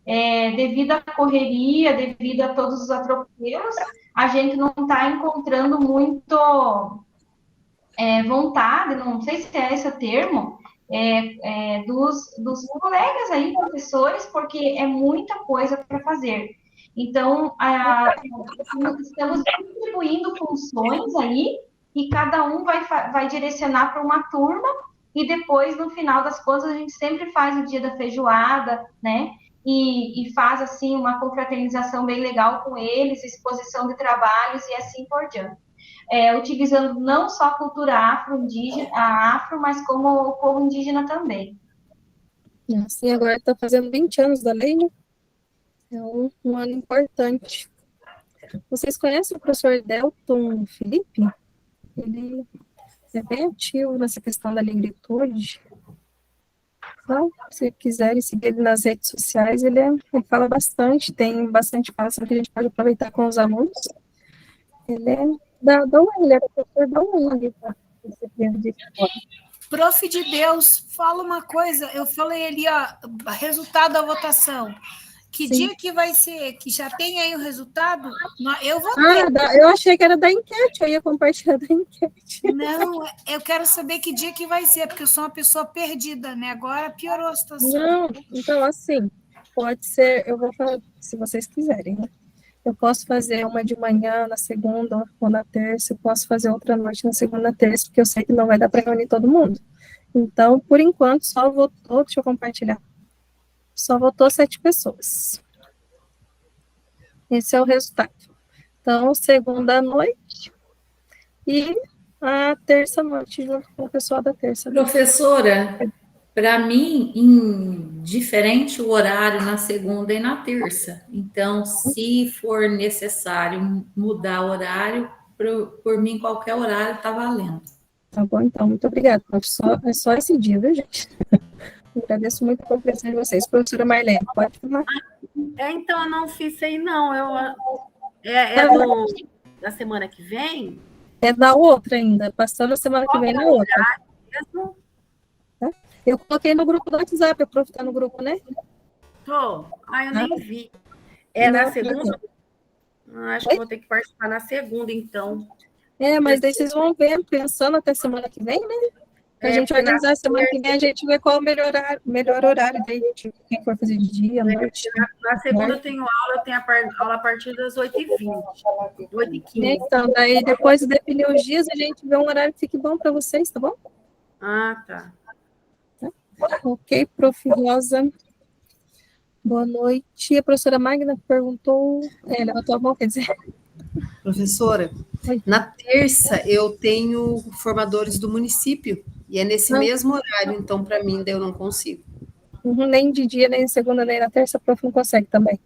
[SPEAKER 21] Devido à correria, devido a todos os atropelos, a gente não está encontrando muito vontade, não sei se é esse o termo, dos colegas aí, professores, porque é muita coisa para fazer. Então, estamos distribuindo funções aí, e cada um vai direcionar para uma turma, e depois, no final das contas, a gente sempre faz o dia da feijoada, né? E faz, assim, uma confraternização bem legal com eles, exposição de trabalhos e assim por diante. Utilizando não só a cultura afro, mas como o povo indígena também.
[SPEAKER 1] Sim, agora está fazendo 20 anos da lei, né? É um ano importante. Vocês conhecem o professor Delton Felipe? Ele é bem ativo nessa questão da negritude. Então, se quiserem seguir ele nas redes sociais, ele fala bastante, tem bastante falação que a gente pode aproveitar com os alunos. Ele é ele é professor da UEL.
[SPEAKER 3] Prof. de Deus, fala uma coisa, eu falei ali, ó, resultado da votação. Que dia que vai ser? Que já tem aí o resultado? Eu vou ter.
[SPEAKER 1] Eu achei que era da enquete, eu ia compartilhar da enquete.
[SPEAKER 3] Não, eu quero saber que dia que vai ser, porque eu sou uma pessoa perdida, né? Agora piorou a situação.
[SPEAKER 1] Não, então assim, pode ser, eu vou falar, se vocês quiserem, né? Eu posso fazer uma de manhã, na segunda ou na terça, eu posso fazer outra noite na segunda, terça, porque eu sei que não vai dar para reunir todo mundo. Então, por enquanto, só votou, deixa eu compartilhar. Só votou 7 pessoas. Esse é o resultado. Então, segunda noite e a terça noite, junto com o pessoal da terça.
[SPEAKER 4] Professora, para mim, indiferente o horário na segunda e na terça. Então, se for necessário mudar o horário, por mim, qualquer horário está valendo.
[SPEAKER 1] Tá bom, então, muito obrigada. É só esse dia, viu, gente? Agradeço muito a compreensão de vocês. Professora Marlene, pode falar?
[SPEAKER 17] Então, eu não fiz isso aí, não. Da semana que vem?
[SPEAKER 1] É da outra ainda, passando a semana que vem na outra.
[SPEAKER 17] Mesmo?
[SPEAKER 1] Tá? Eu coloquei no grupo do WhatsApp, a prof está no grupo, né?
[SPEAKER 17] Tô. Eu nem vi. Na segunda? Acho que vou ter que participar na segunda, então.
[SPEAKER 1] Mas daí vocês vão ver, pensando até semana que vem, né? A gente organizar a semana que vem, a gente vê qual é o melhor horário daí, quem for fazer de dia, noite.
[SPEAKER 17] Na segunda eu tenho aula a partir das 8h20, 8h15.
[SPEAKER 1] Então, daí depois de definir os dias, a gente vê um horário que fique bom para vocês, tá bom?
[SPEAKER 17] Tá.
[SPEAKER 1] Ok, prof. Rosa. Boa noite. A professora Magna perguntou... levantou a mão, quer dizer...
[SPEAKER 9] Professora, na terça eu tenho formadores do município, e é nesse mesmo horário, então, para mim, daí eu não consigo.
[SPEAKER 1] Nem de dia, nem de segunda, nem na terça, a prof não consegue também.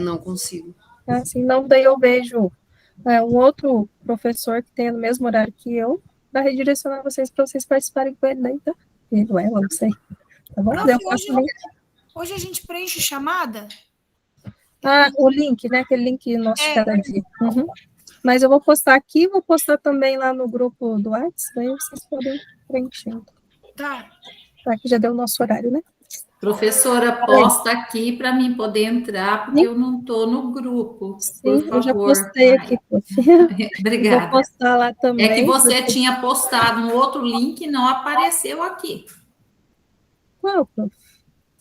[SPEAKER 9] Não consigo.
[SPEAKER 1] Assim, não, daí eu vejo um outro professor que tenha no mesmo horário que eu, para redirecionar vocês, para vocês participarem com ele, né? Então, ele ou ela, não sei. Tá bom?
[SPEAKER 3] Hoje a gente preenche chamada?
[SPEAKER 1] O link, né? Aquele link nosso de cada dia. Mas eu vou postar aqui, vou postar também lá no grupo do WhatsApp, aí vocês podem preencher.
[SPEAKER 3] Tá.
[SPEAKER 1] Já que já deu o nosso horário, né?
[SPEAKER 4] Professora, posta aqui para mim poder entrar, porque eu não estou no grupo. Por favor.
[SPEAKER 1] Eu já postei aqui, prof.
[SPEAKER 4] Obrigada.
[SPEAKER 1] Vou postar lá também.
[SPEAKER 4] É que você tinha postado um outro link e não apareceu aqui.
[SPEAKER 1] Qual, prof?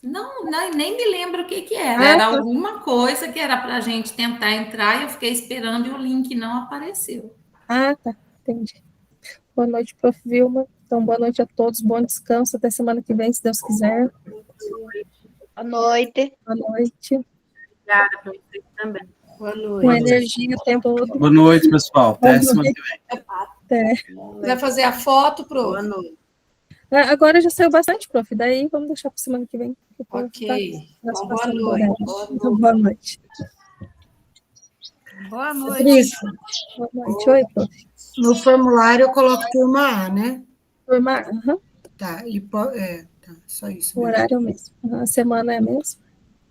[SPEAKER 4] Não, nem me lembro o que era. Era alguma coisa que era para a gente tentar entrar e eu fiquei esperando e o link não apareceu.
[SPEAKER 1] Ah, tá. Entendi. Boa noite, prof. Vilma. Então, boa noite a todos. Bom descanso. Até semana que vem, se Deus quiser.
[SPEAKER 6] Boa noite.
[SPEAKER 1] Boa noite.
[SPEAKER 17] Obrigada para vocês também.
[SPEAKER 15] Boa noite.
[SPEAKER 1] Com energia o tempo todo.
[SPEAKER 14] Boa noite, pessoal. Até semana que vem.
[SPEAKER 1] Até.
[SPEAKER 15] Vai fazer a foto, prof?
[SPEAKER 17] Boa noite.
[SPEAKER 1] Agora já saiu bastante, prof. Daí vamos deixar para semana que vem.
[SPEAKER 15] Ok.
[SPEAKER 1] Boa
[SPEAKER 15] noite.
[SPEAKER 1] Boa noite.
[SPEAKER 3] Boa noite.
[SPEAKER 8] Patrícia,
[SPEAKER 1] Boa noite. Oi, prof.
[SPEAKER 8] no formulário eu coloco turma A, né?
[SPEAKER 1] Turma A, aham.
[SPEAKER 8] Tá, tá, só isso
[SPEAKER 1] O
[SPEAKER 8] mesmo.
[SPEAKER 1] horário é o mesmo. A semana é a mesma.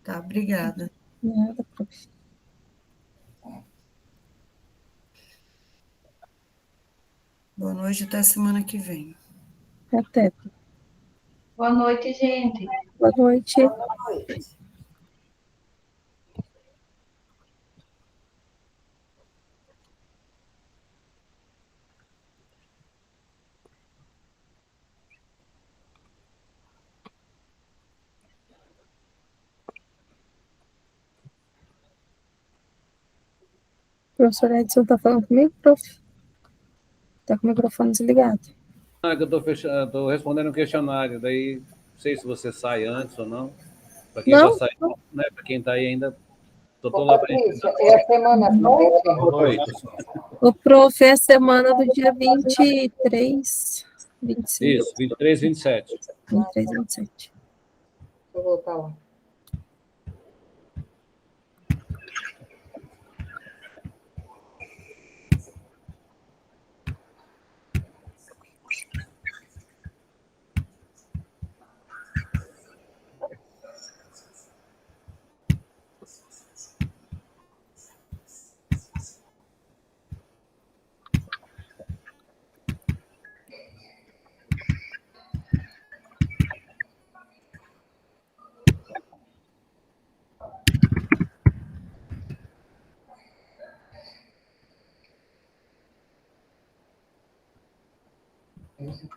[SPEAKER 8] Tá, obrigada.
[SPEAKER 1] Nada, prof.
[SPEAKER 8] Boa noite, até semana que vem.
[SPEAKER 1] Até.
[SPEAKER 21] Boa noite, gente.
[SPEAKER 1] Boa noite.
[SPEAKER 2] Boa noite.
[SPEAKER 1] Professor Edson está falando comigo, prof? Está com o microfone desligado.
[SPEAKER 16] Não, é que eu estou respondendo um questionário, daí não sei se você sai antes ou não. Para quem
[SPEAKER 1] Não,
[SPEAKER 16] já saiu, né? Para quem está aí ainda, estou
[SPEAKER 13] Ô,
[SPEAKER 16] lá para
[SPEAKER 13] Patrícia, é a semana
[SPEAKER 16] Oi,
[SPEAKER 1] o prof é a semana do dia 23, 25.
[SPEAKER 16] Isso, 23, 27.
[SPEAKER 1] 23, 27.
[SPEAKER 13] Deixa eu voltar lá.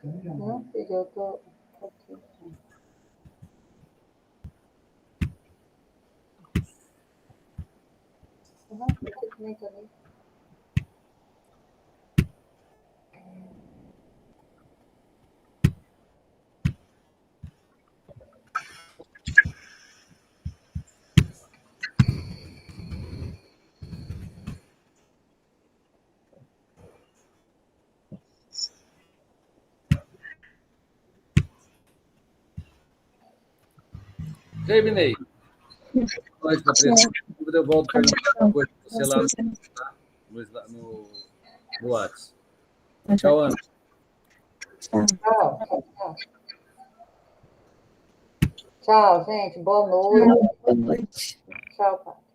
[SPEAKER 13] Não, filha, eu tô aqui. Não, eu também tô ali.
[SPEAKER 16] Terminei. Boa noite, Patrícia. Eu volto para perguntar uma coisa para você lá no WhatsApp. Tchau, Ana.
[SPEAKER 13] Tchau. Tchau, gente. Boa noite.
[SPEAKER 1] Boa noite.
[SPEAKER 13] Tchau, pai.